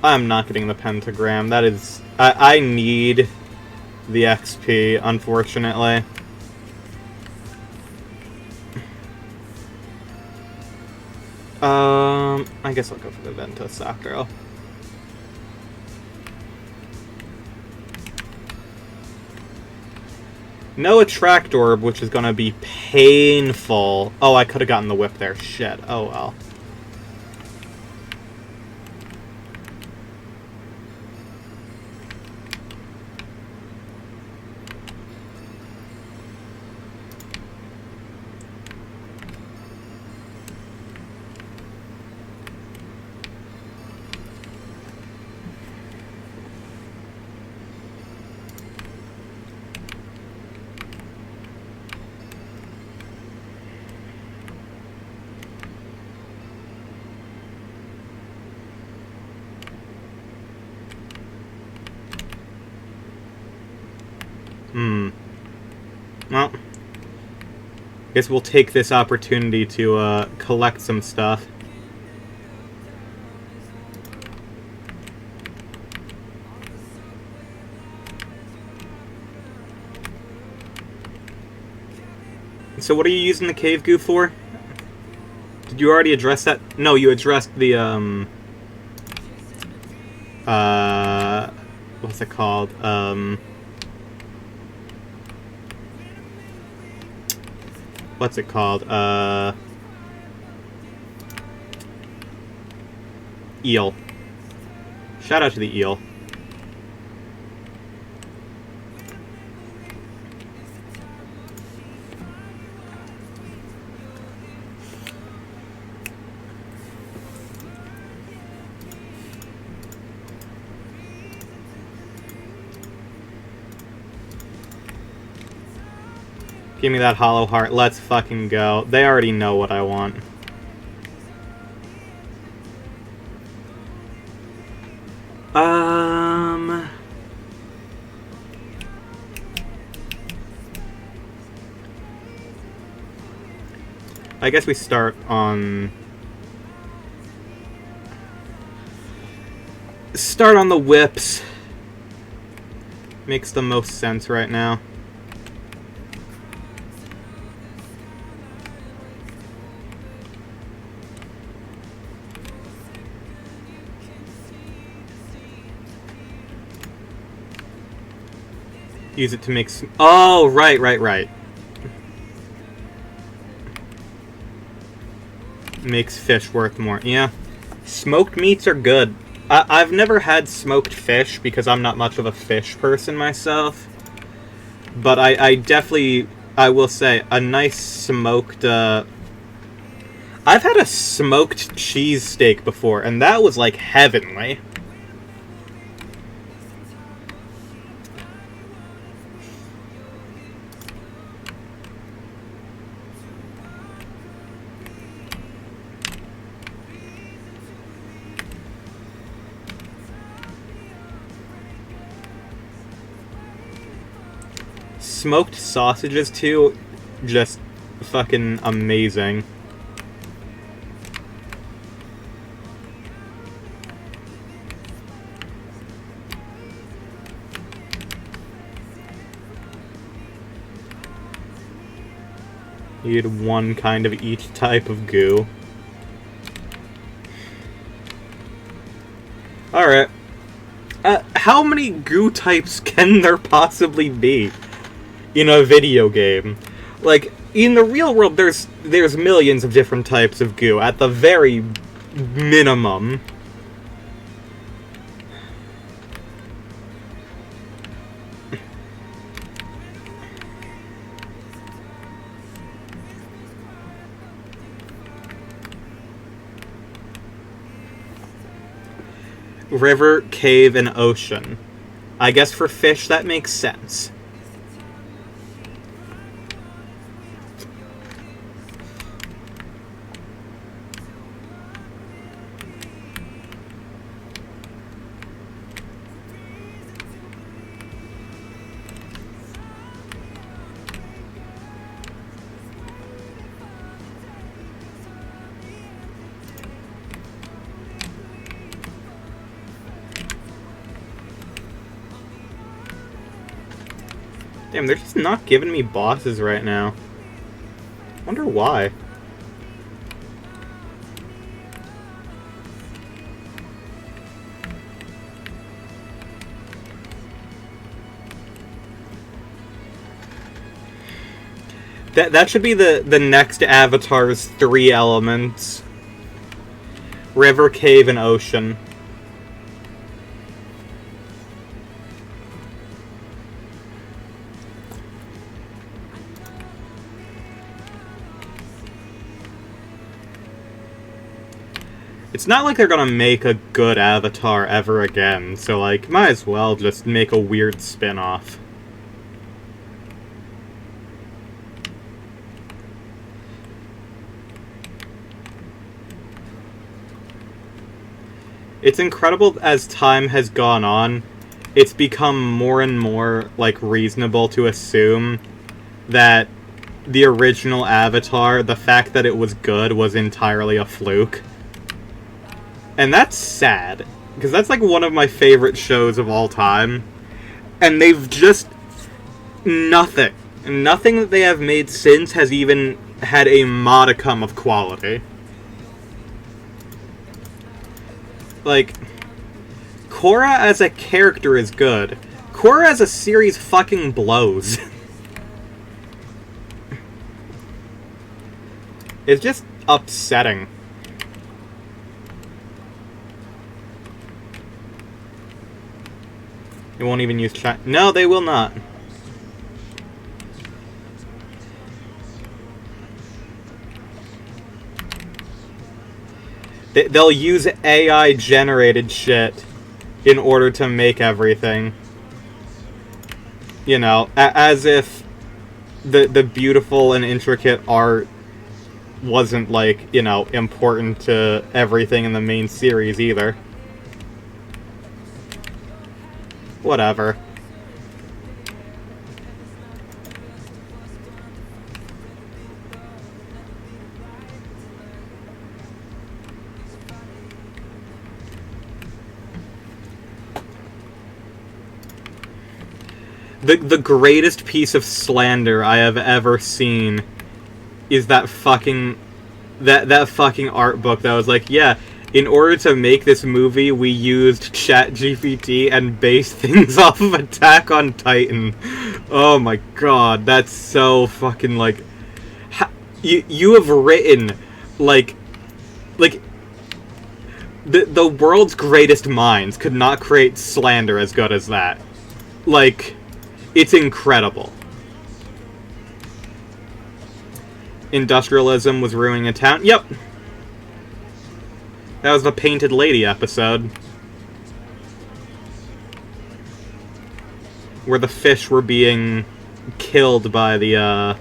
Speaker 1: I'm not getting the pentagram. That is... I need the XP, unfortunately. I guess I'll go for the Venta Sacro. No Attract Orb, which is gonna be painful. Oh, I could have gotten the whip there. Shit. Oh well. Well, guess we'll take this opportunity to collect some stuff. So what are you using the cave goo for? Did you already address that? No, you addressed the, what's it called? What's it called? Eel. Shout out to the eel. Give me that hollow heart. Let's fucking go. They already know what I want. I guess we start on the whips. Makes the most sense right now. Use it to make... Oh, right. Makes fish worth more. Yeah. Smoked meats are good. I've never had smoked fish because I'm not much of a fish person myself. But I definitely I will say, a nice smoked, I've had a smoked cheesesteak before, and that was, like, heavenly. Smoked sausages, too, just fucking amazing. You get one kind of each type of goo. Alright. How many goo types can there possibly be in a video game? Like, in the real world, there's millions of different types of goo, at the very minimum. River, cave, and ocean. I guess for fish that makes sense. Damn, they're just not giving me bosses right now. Wonder why. That should be the next Avatar's 3 elements. River, cave, and ocean. It's not like they're gonna make a good Avatar ever again, so, like, might as well just make a weird spin-off. It's incredible as time has gone on, it's become more and more, like, reasonable to assume that the original Avatar, the fact that it was good, was entirely a fluke. And that's sad, because that's like one of my favorite shows of all time. And they've just... Nothing that they have made since has even had a modicum of quality. Like, Korra as a character is good. Korra as a series fucking blows. It's just upsetting. They won't even use chat. No, they will not. They'll use AI-generated shit in order to make everything. You know, as if the beautiful and intricate art wasn't, like, you know, important to everything in the main series either. Whatever. The greatest piece of slander I have ever seen is that fucking that fucking art book that was like, yeah, in order to make this movie, we used ChatGPT and based things off of Attack on Titan. Oh my god, that's so fucking, like... You have written, like... The world's greatest minds could not create slander as good as that. Like, it's incredible. industrialism was ruining a town. Yep. That was the Painted Lady episode. Where the fish were being killed by the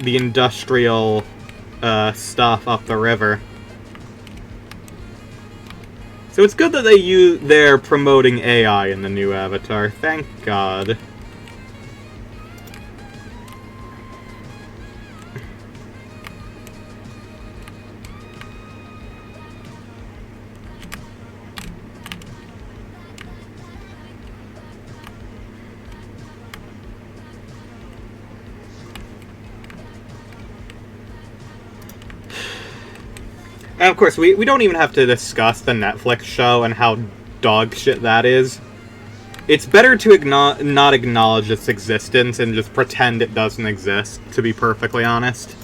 Speaker 1: industrial stuff up the river. So it's good that they're promoting AI in the new Avatar. Thank God. And of course, we don't even have to discuss the Netflix show and how dog shit that is. It's better to not acknowledge its existence and just pretend it doesn't exist, to be perfectly honest.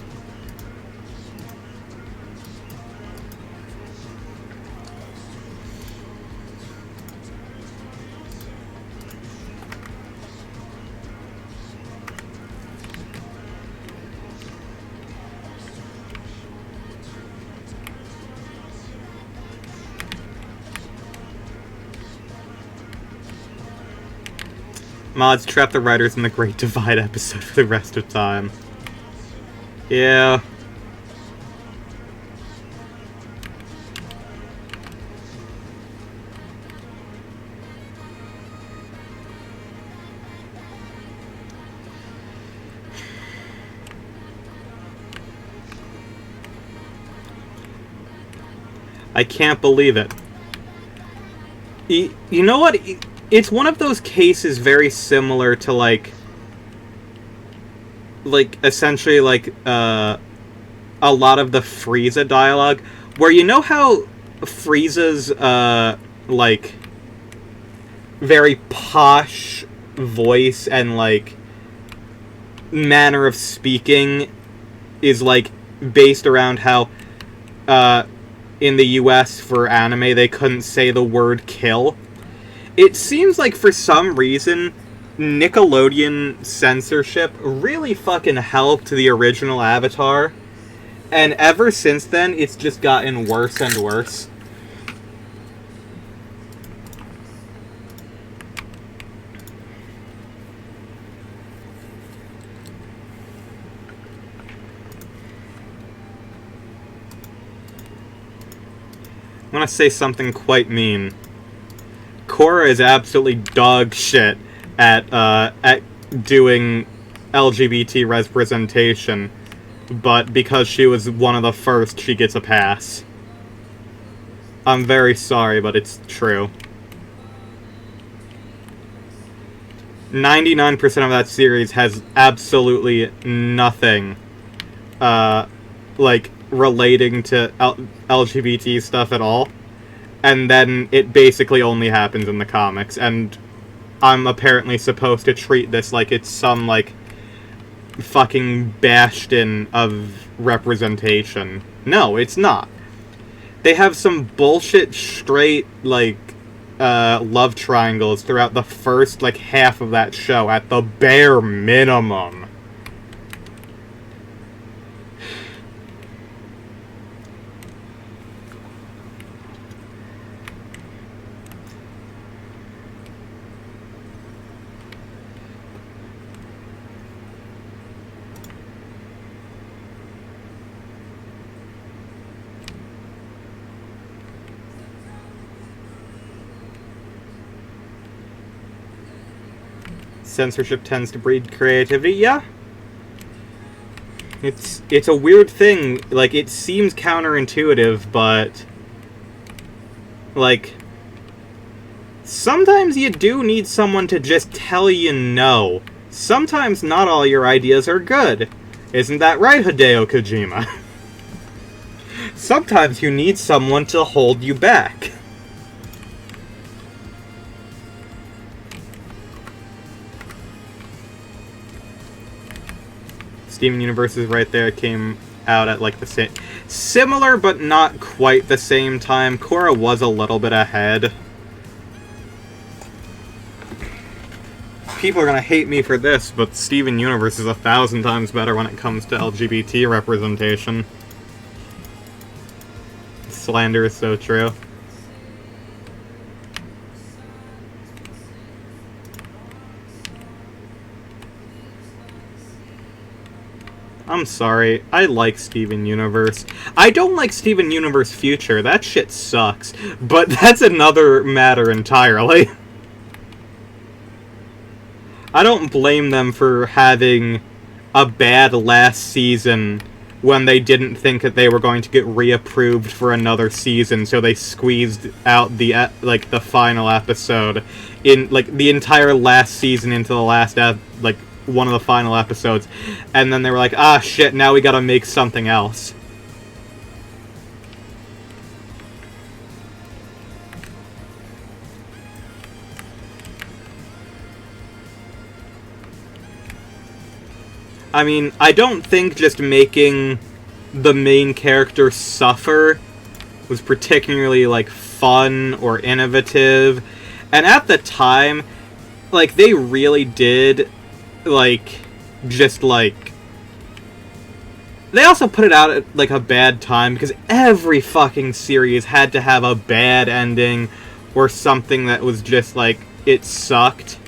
Speaker 1: Mods trap the writers in the Great Divide episode for the rest of time. Yeah. I can't believe it. You know what? It's one of those cases very similar to, essentially, a lot of the Frieza dialogue, where you know how Frieza's, very posh voice and, manner of speaking is, based around how, in the US for anime they couldn't say the word kill? It seems like for some reason, Nickelodeon censorship really fucking helped the original Avatar, and ever since then, it's just gotten worse and worse. I'm gonna say something quite mean. Korra is absolutely dog shit at doing LGBT representation, but because she was one of the first, she gets a pass. I'm very sorry, but it's true. 99% of that series has absolutely nothing, relating to LGBT stuff at all. And then it basically only happens in the comics, and I'm apparently supposed to treat this like it's some, fucking bastion of representation. No, it's not. They have some bullshit straight, love triangles throughout the first, half of that show, at the bare minimum. Censorship tends to breed creativity, yeah. It's a weird thing. It seems counterintuitive, but sometimes you do need someone to just tell you no. Sometimes not all your ideas are good. Isn't that right, Hideo Kojima? Sometimes you need someone to hold you back. Steven Universe is right there. It came out at the same... Similar, but not quite the same time. Korra was a little bit ahead. people are gonna hate me for this, but Steven Universe is 1,000 times better when it comes to LGBT representation. Slander is so true. I'm sorry, I like Steven Universe. I don't like Steven Universe Future, that shit sucks. But that's another matter entirely. I don't blame them for having a bad last season when they didn't think that they were going to get reapproved for another season, so they squeezed out the final episode in the entire last season into the last one of the final episodes, and then they were like, ah shit, now we gotta make something else. I mean, I don't think just making the main character suffer was particularly, fun or innovative. And at the time, they really did, they also put it out at, a bad time, because every fucking series had to have a bad ending, or something that was just, it sucked.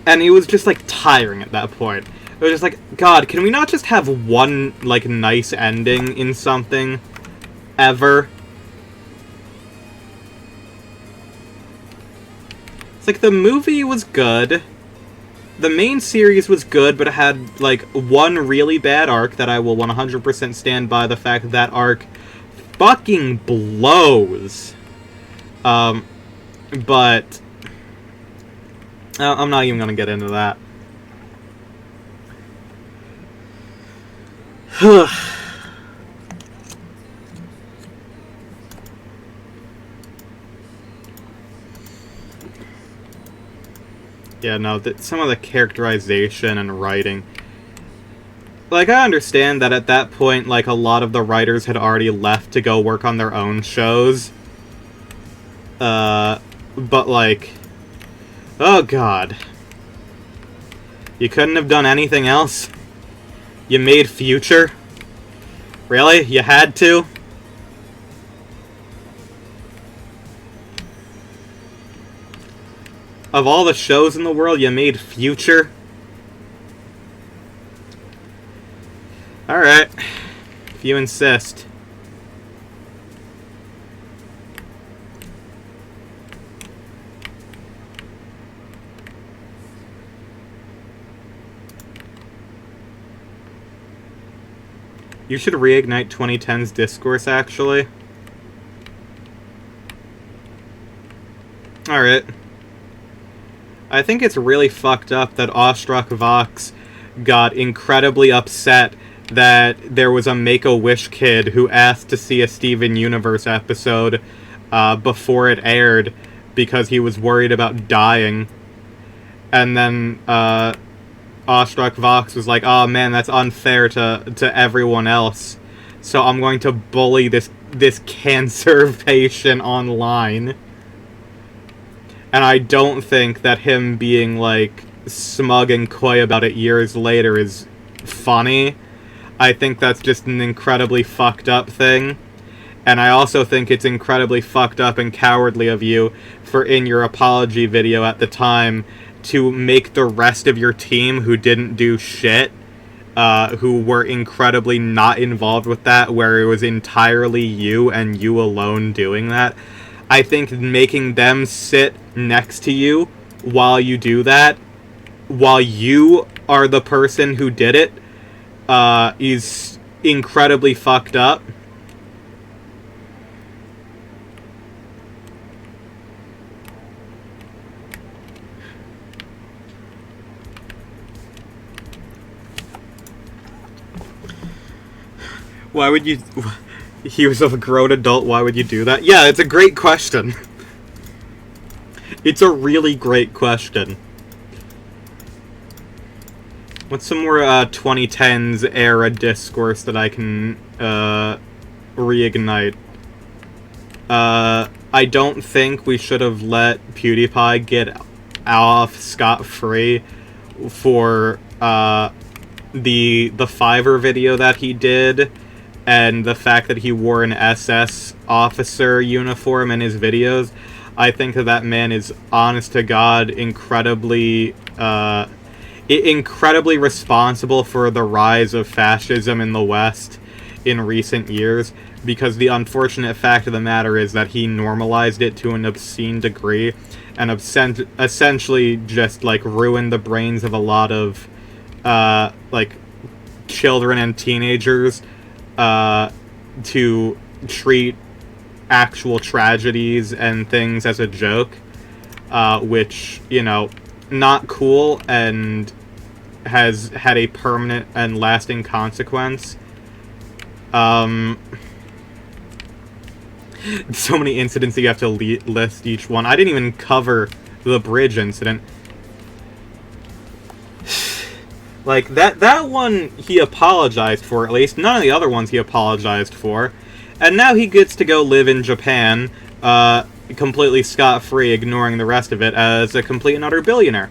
Speaker 1: And it was just, tiring at that point. It was just God, can we not just have one, nice ending in something? Ever? It's the movie was good. The main series was good, but it had, one really bad arc that I will 100% stand by the fact that arc fucking blows. But I'm not even gonna get into that. Yeah, no, some of the characterization and writing. I understand that at that point, a lot of the writers had already left to go work on their own shows. But, oh god. You couldn't have done anything else? You made Future? Really? You had to? Of all the shows in the world, you made Future? Alright. If you insist. You should reignite 2010's discourse, actually. Alright. I think it's really fucked up that Awestruck Vox got incredibly upset that there was a Make-A-Wish kid who asked to see a Steven Universe episode before it aired because he was worried about dying. And then Awestruck Vox was like, oh man, that's unfair to everyone else. So I'm going to bully this cancer patient online. And I don't think that him being, smug and coy about it years later is funny. I think that's just an incredibly fucked up thing. And I also think it's incredibly fucked up and cowardly of you for, in your apology video at the time, to make the rest of your team who didn't do shit, who were incredibly not involved with that, where it was entirely you and you alone doing that. I think making them sit next to you while you do that, while you are the person who did it, is incredibly fucked up. Why would you... He was a grown adult, why would you do that? Yeah, it's a great question. It's a really great question. What's some more 2010s era discourse that I can reignite? I don't think we should have let PewDiePie get off scot-free for the Fiverr video that he did, and the fact that he wore an SS officer uniform in his videos. I think that man is, honest to God, incredibly responsible for the rise of fascism in the West in recent years, because the unfortunate fact of the matter is that he normalized it to an obscene degree, and essentially just, like, ruined the brains of a lot of, like, children and teenagers, to treat actual tragedies and things as a joke, which, you know, not cool, and has had a permanent and lasting consequence. So many incidents that you have to list each one. I didn't even cover the bridge incident. Like, that one he apologized for, at least. None of the other ones he apologized for. And now he gets to go live in Japan, completely scot-free, ignoring the rest of it, as a complete and utter billionaire.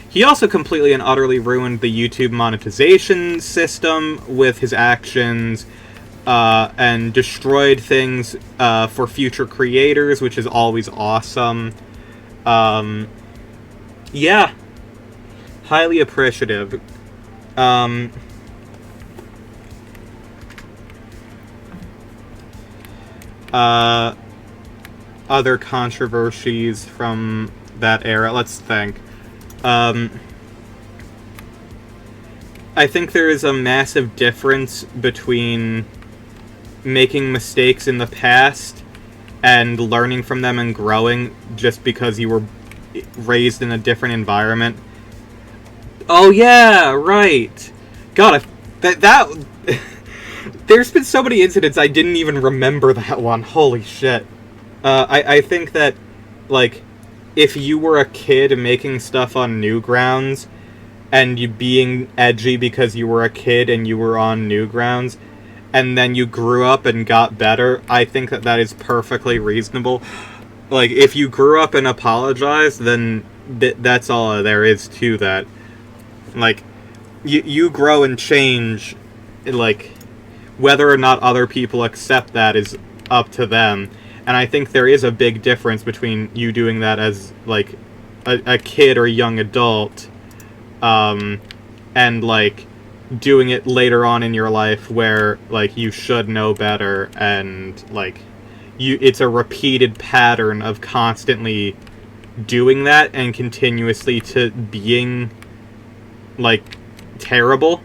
Speaker 1: He also completely and utterly ruined the YouTube monetization system with his actions, and destroyed things for future creators, which is always awesome. Yeah. Highly appreciative. Other controversies from that era. Let's think. I think there is a massive difference between making mistakes in the past and learning from them and growing just because you were raised in a different environment. Oh yeah, right. God, that there's been so many incidents I didn't even remember that one. Holy shit. I think that, like, if you were a kid making stuff on Newgrounds, and you being edgy because you were a kid and you were on Newgrounds, and then you grew up and got better, I think that is perfectly reasonable. Like, if you grew up and apologized, then that's all there is to that. Like, you grow and change, like, whether or not other people accept that is up to them. And I think there is a big difference between you doing that as, like, a kid or young adult, and, like, doing it later on in your life where, like, you should know better, and, like, it's a repeated pattern of constantly doing that and continuously to being, like, terrible.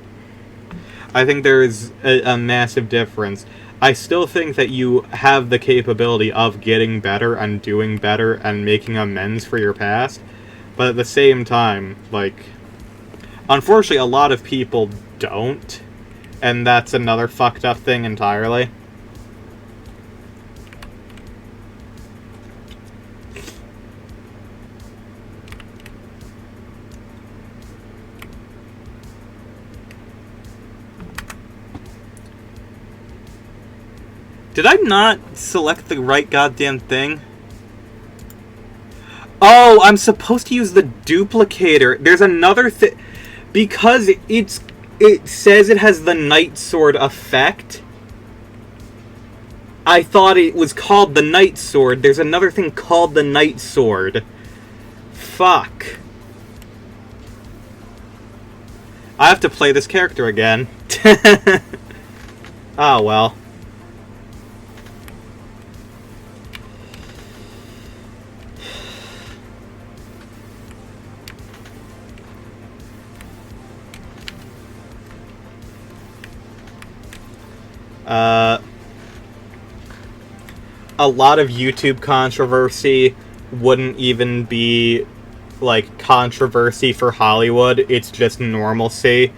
Speaker 1: I think there is a massive difference. I still think that you have the capability of getting better and doing better and making amends for your past, but at the same time, like, unfortunately a lot of people don't, and that's another fucked up thing entirely. Did I not select the right goddamn thing? Oh, I'm supposed to use the duplicator. There's another thing. Because it says it has the Night Sword effect. I thought it was called the Night Sword. There's another thing called the Night Sword. Fuck. I have to play this character again. Oh, well. A lot of YouTube controversy wouldn't even be, like, controversy for Hollywood. It's just normalcy.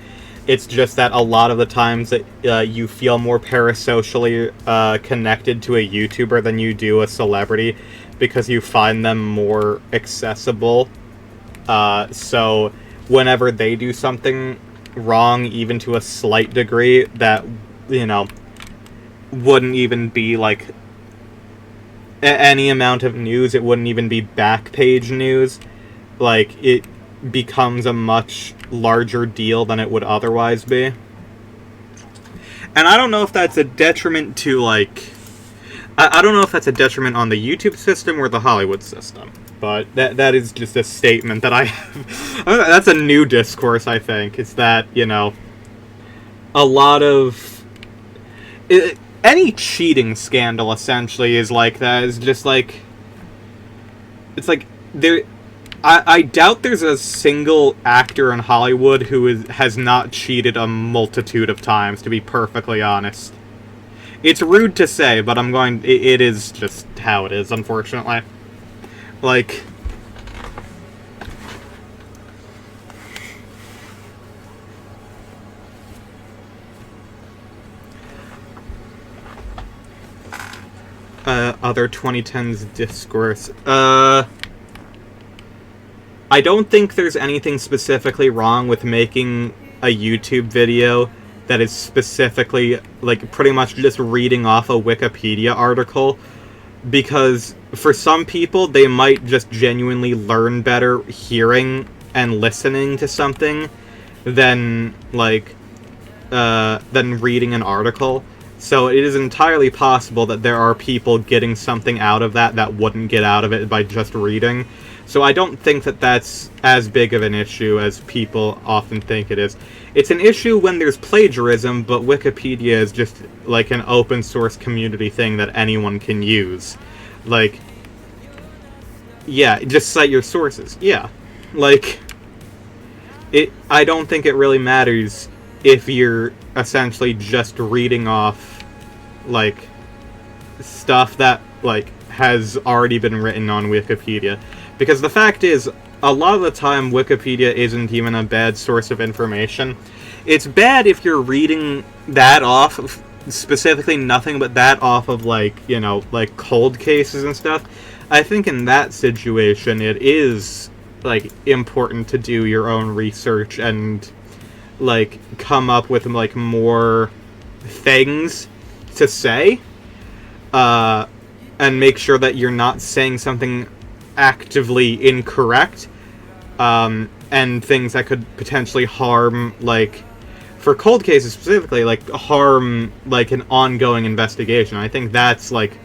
Speaker 1: It's just that a lot of the times that you feel more parasocially connected to a YouTuber than you do a celebrity because you find them more accessible. So whenever they do something wrong, even to a slight degree, that, you know, wouldn't even be, like, any amount of news, it wouldn't even be back page news. Like, it becomes a much larger deal than it would otherwise be. And I don't know if that's a detriment to, like... I don't know if that's a detriment on the YouTube system or the Hollywood system. But that is just a statement that I have. That's a new discourse, I think. It's that, you know... A lot of... any cheating scandal, essentially, is like that. It's just like... It's like... I doubt there's a single actor in Hollywood who has not cheated a multitude of times, to be perfectly honest. It's rude to say, but it is just how it is, unfortunately. Like... Other 2010s discourse. I don't think there's anything specifically wrong with making a YouTube video that is specifically, like, pretty much just reading off a Wikipedia article, because for some people, they might just genuinely learn better hearing and listening to something than, like, than reading an article. So it is entirely possible that there are people getting something out of that wouldn't get out of it by just reading. So I don't think that that's as big of an issue as people often think it is. It's an issue when there's plagiarism, but Wikipedia is just like an open source community thing that anyone can use. Like, yeah, just cite your sources. Yeah. Like, I don't think it really matters if you're essentially just reading off, like, stuff that, like, has already been written on Wikipedia. Because the fact is, a lot of the time, Wikipedia isn't even a bad source of information. It's bad if you're reading that off of, specifically nothing but that off of, like, you know, like, cold cases and stuff. I think in that situation, it is, like, important to do your own research and, like, come up with, like, more things to say, and make sure that you're not saying something actively incorrect, and things that could potentially harm, like, for cold cases specifically, like, harm, like, an ongoing investigation. I think that's, like,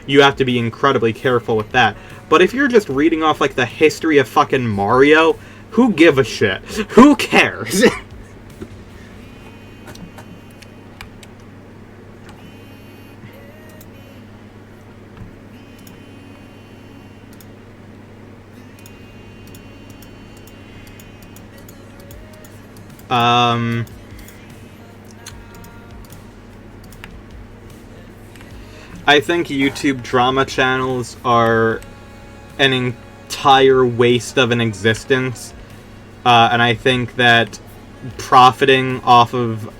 Speaker 1: you have to be incredibly careful with that. But if you're just reading off, like, the history of fucking Mario, who give a shit? Who cares? I think YouTube drama channels are an entire waste of an existence, and I think that profiting off of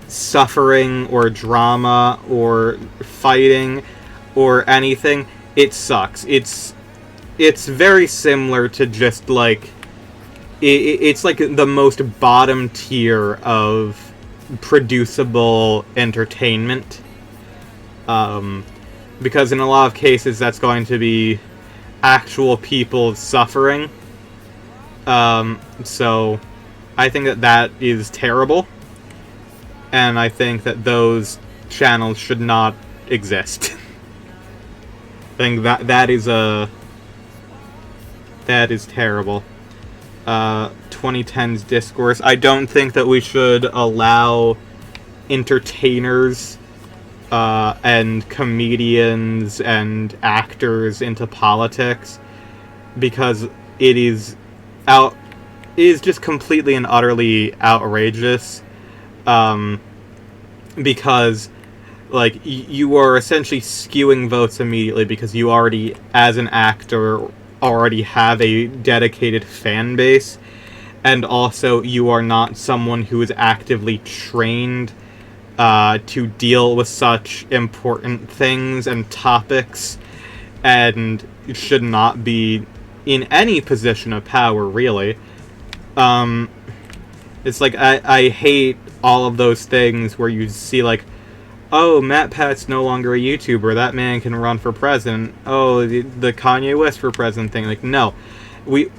Speaker 1: suffering or drama or fighting or anything, it sucks. It's very similar to just, like, it's like the most bottom tier of producible entertainment. Because in a lot of cases that's going to be actual people suffering. So I think that is terrible. And I think that those channels should not exist. I think that is terrible. 2010's discourse. I don't think that we should allow entertainers and comedians and actors into politics, because it is just completely and utterly outrageous. Because, like, you are essentially skewing votes immediately because you already, as an actor, already have a dedicated fan base, and also you are not someone who is actively trained to deal with such important things and topics, and should not be in any position of power, really. It's like, I hate all of those things where you see, like, oh, Matt Pat's no longer a YouTuber, that man can run for president. Oh, the Kanye West for president thing. Like, no. We've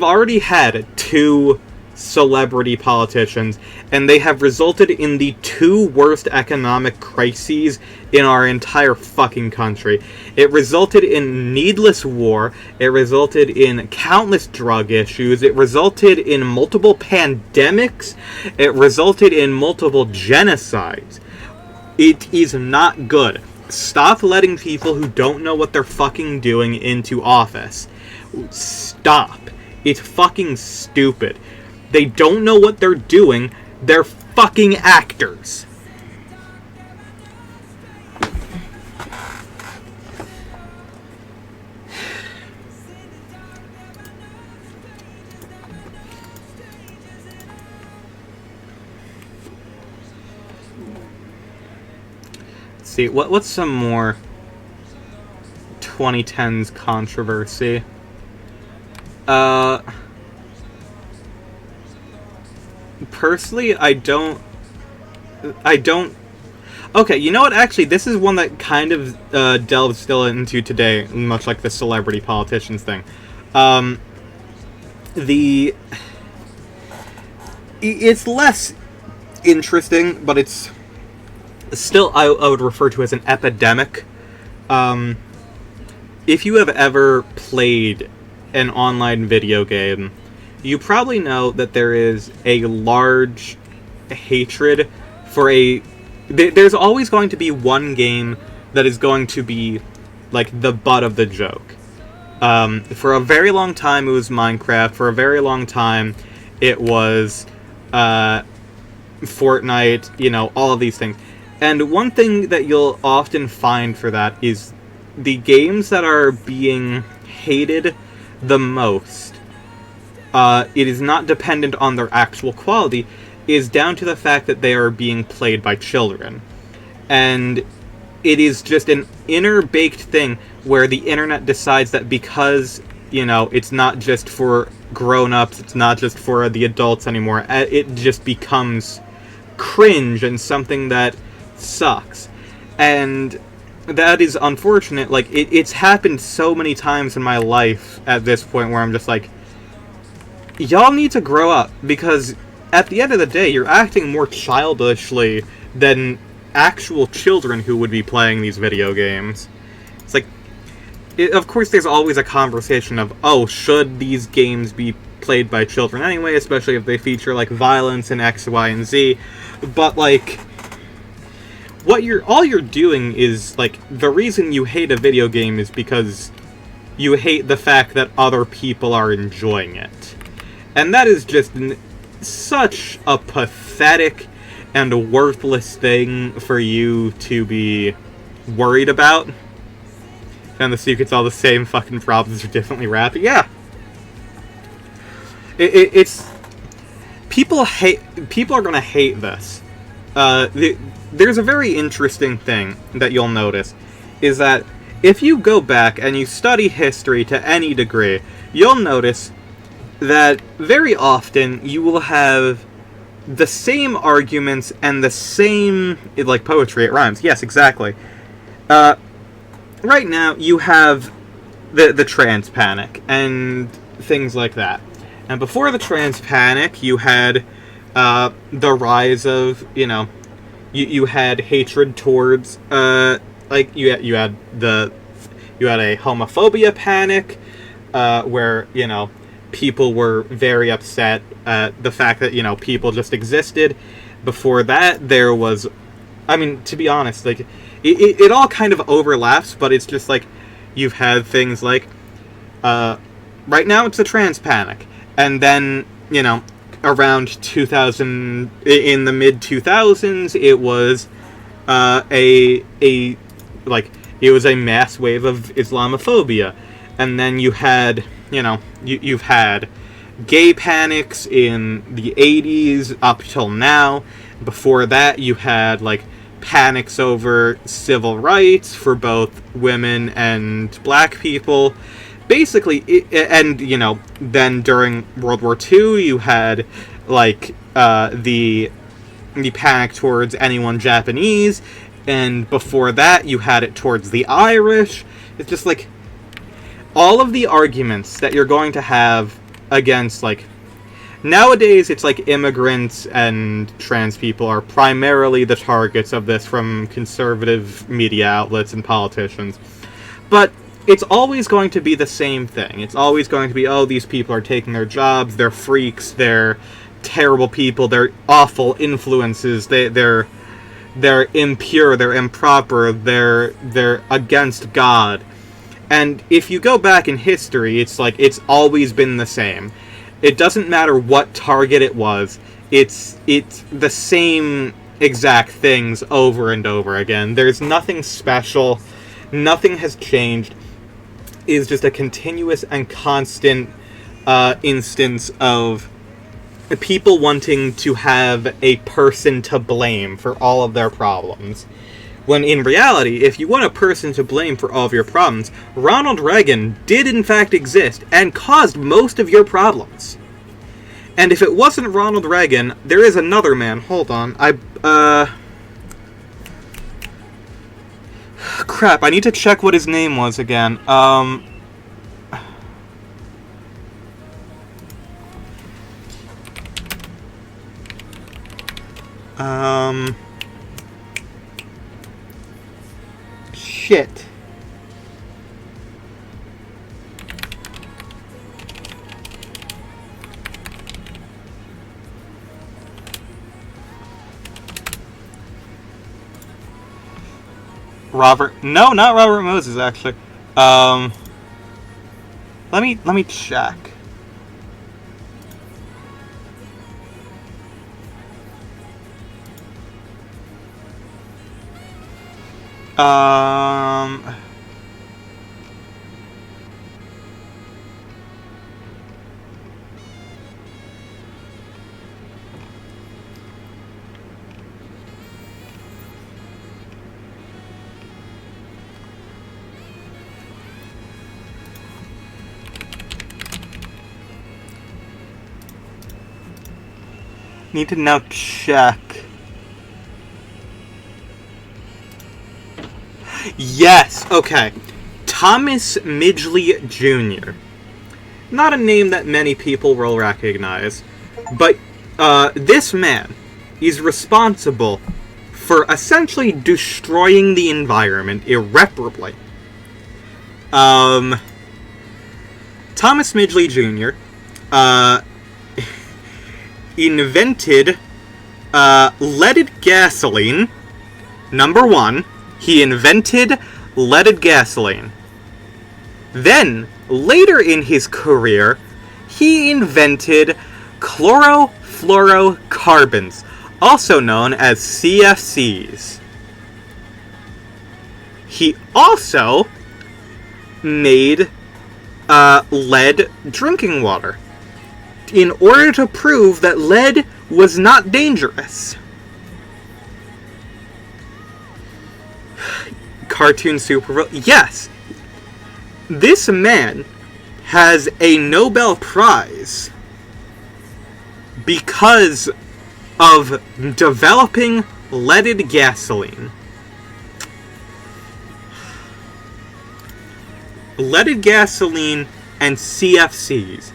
Speaker 1: already had 2 celebrity politicians, and they have resulted in the 2 worst economic crises in our entire fucking country. It resulted in needless war, it resulted in countless drug issues, it resulted in multiple pandemics, it resulted in multiple genocides. It is not good. Stop letting people who don't know what they're fucking doing into office. Stop. It's fucking stupid. They don't know what they're doing. They're fucking actors. Let's see, what's some more 2010s controversy? Personally, I don't... Okay, you know what? Actually, this is one that kind of delves still into today, much like the celebrity politicians thing. It's less interesting, but it's still, I would refer to as an epidemic. If you have ever played an online video game, you probably know that there is a large hatred for there's always going to be one game that is going to be, like, the butt of the joke. For a very long time, it was Minecraft. For a very long time, it was Fortnite, you know, all of these things. And one thing that you'll often find for that is the games that are being hated the most, it is not dependent on their actual quality, is down to the fact that they are being played by children. And it is just an inner-baked thing where the internet decides that because, you know, it's not just for grown-ups, it's not just for the adults anymore, it just becomes cringe and something that sucks. And that is unfortunate. Like, it's happened so many times in my life at this point where I'm just like, y'all need to grow up, because at the end of the day, you're acting more childishly than actual children who would be playing these video games. It's like, of course there's always a conversation of, oh, should these games be played by children anyway, especially if they feature, like, violence and X, Y, and Z, but, like, all you're doing is, like, the reason you hate a video game is because you hate the fact that other people are enjoying it. And that is just such a pathetic and worthless thing for you to be worried about. And the secret's all the same, fucking problems are differently wrapped. Yeah. It's... People are gonna hate this. There's a very interesting thing that you'll notice, is that if you go back and you study history to any degree, you'll notice that very often you will have the same arguments and the same, like poetry, it rhymes, yes, exactly. Right now, you have the trans panic and things like that. And before the trans panic, you had the rise of, you know, you had hatred towards, like, you had a homophobia panic, where, you know, people were very upset at the fact that, you know, people just existed. Before that, there was, I mean, to be honest, like, it all kind of overlaps, but it's just like, you've had things like, right now it's the trans panic, and then, you know, around 2000, in the mid-2000s, it was, it was a mass wave of Islamophobia, and then you had, you know, you've had gay panics in the 80s up till now. Before that, you had, like, panics over civil rights for both women and black people. Basically, and, you know, then during World War II, you had, like, the the panic towards anyone Japanese, and before that you had it towards the Irish. It's just like, all of the arguments that you're going to have against, like, nowadays it's like immigrants and trans people are primarily the targets of this from conservative media outlets and politicians. But it's always going to be the same thing. It's always going to be, oh, these people are taking their jobs, they're freaks, they're terrible people, they're awful influences, they're impure, they're improper, they're against God. And if you go back in history, it's like, it's always been the same. It doesn't matter what target it was, it's the same exact things over and over again. There's nothing special, nothing has changed. It's just a continuous and constant instance of people wanting to have a person to blame for all of their problems. When in reality, if you want a person to blame for all of your problems, Ronald Reagan did in fact exist and caused most of your problems. And if it wasn't Ronald Reagan, there is another man. Hold on. Crap, I need to check what his name was again. Shit. No, not Robert Moses, actually. Let me check. Need to now check. Yes, okay. Thomas Midgley Jr. Not a name that many people will recognize, but this man is responsible for essentially destroying the environment irreparably. Thomas Midgley Jr. Invented leaded gasoline. Number one, he invented leaded gasoline. Then, later in his career, he invented chlorofluorocarbons, also known as CFCs. He also made lead drinking water in order to prove that lead was not dangerous. Cartoon supervillain. Yes, this man has a Nobel Prize because of developing leaded gasoline. Leaded gasoline and CFCs.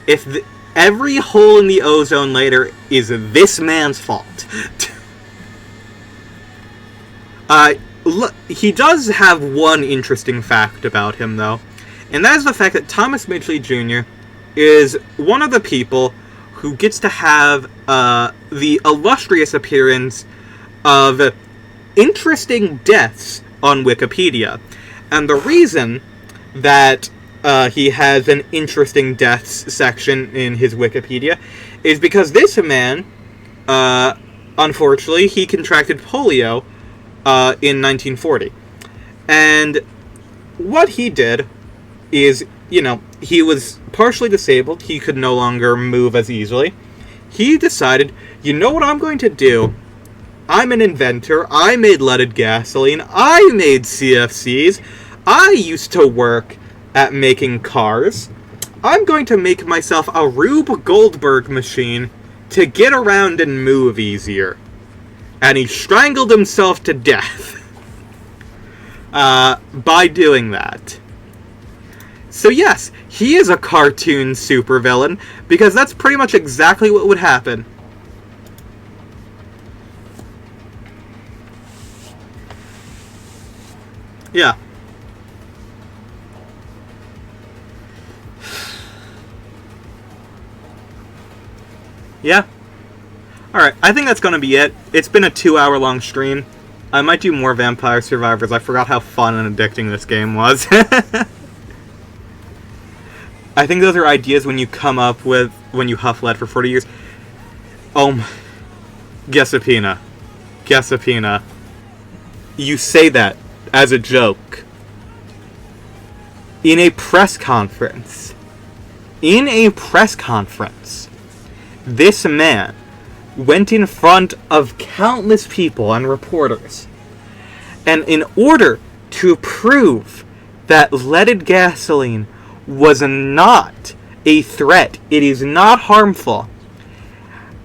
Speaker 1: If every hole in the ozone layer is this man's fault. Look, he does have one interesting fact about him, though, and that is the fact that Thomas Midgley Jr. is one of the people who gets to have the illustrious appearance of interesting deaths on Wikipedia. And the reason that he has an interesting deaths section in his Wikipedia is because this man, unfortunately, he contracted polio in 1940. And what he did is, he was partially disabled. He could no longer move as easily. He decided, you know what I'm going to do? I'm an inventor. I made leaded gasoline. I made CFCs. I used to work at making cars. I'm going to make myself a Rube Goldberg machine to get around and move easier. And he strangled himself to death by doing that. So yes, he is a cartoon supervillain, because that's pretty much exactly what would happen. Yeah. Yeah. Alright, I think that's gonna be it. It's been a 2-hour-long stream. I might do more Vampire Survivors. I forgot how fun and addicting this game was. I think those are ideas when you come up with when you huff lead for 40 years. Guessapina. Guessapina. You say that as a joke. In a press conference. This man went in front of countless people and reporters. And in order to prove that leaded gasoline was not a threat, it is not harmful,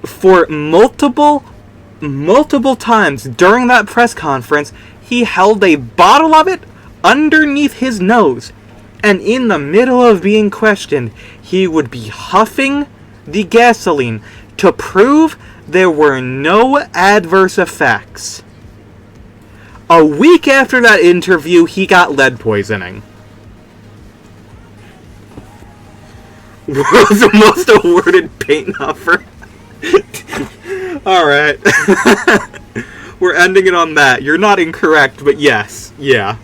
Speaker 1: for multiple times during that press conference, he held a bottle of it underneath his nose, and in the middle of being questioned, he would be huffing the gasoline to prove there were no adverse effects. A week after that interview, he got lead poisoning. World's most awarded paint huffer. Alright. We're ending it on that. You're not incorrect, but yes. Yeah.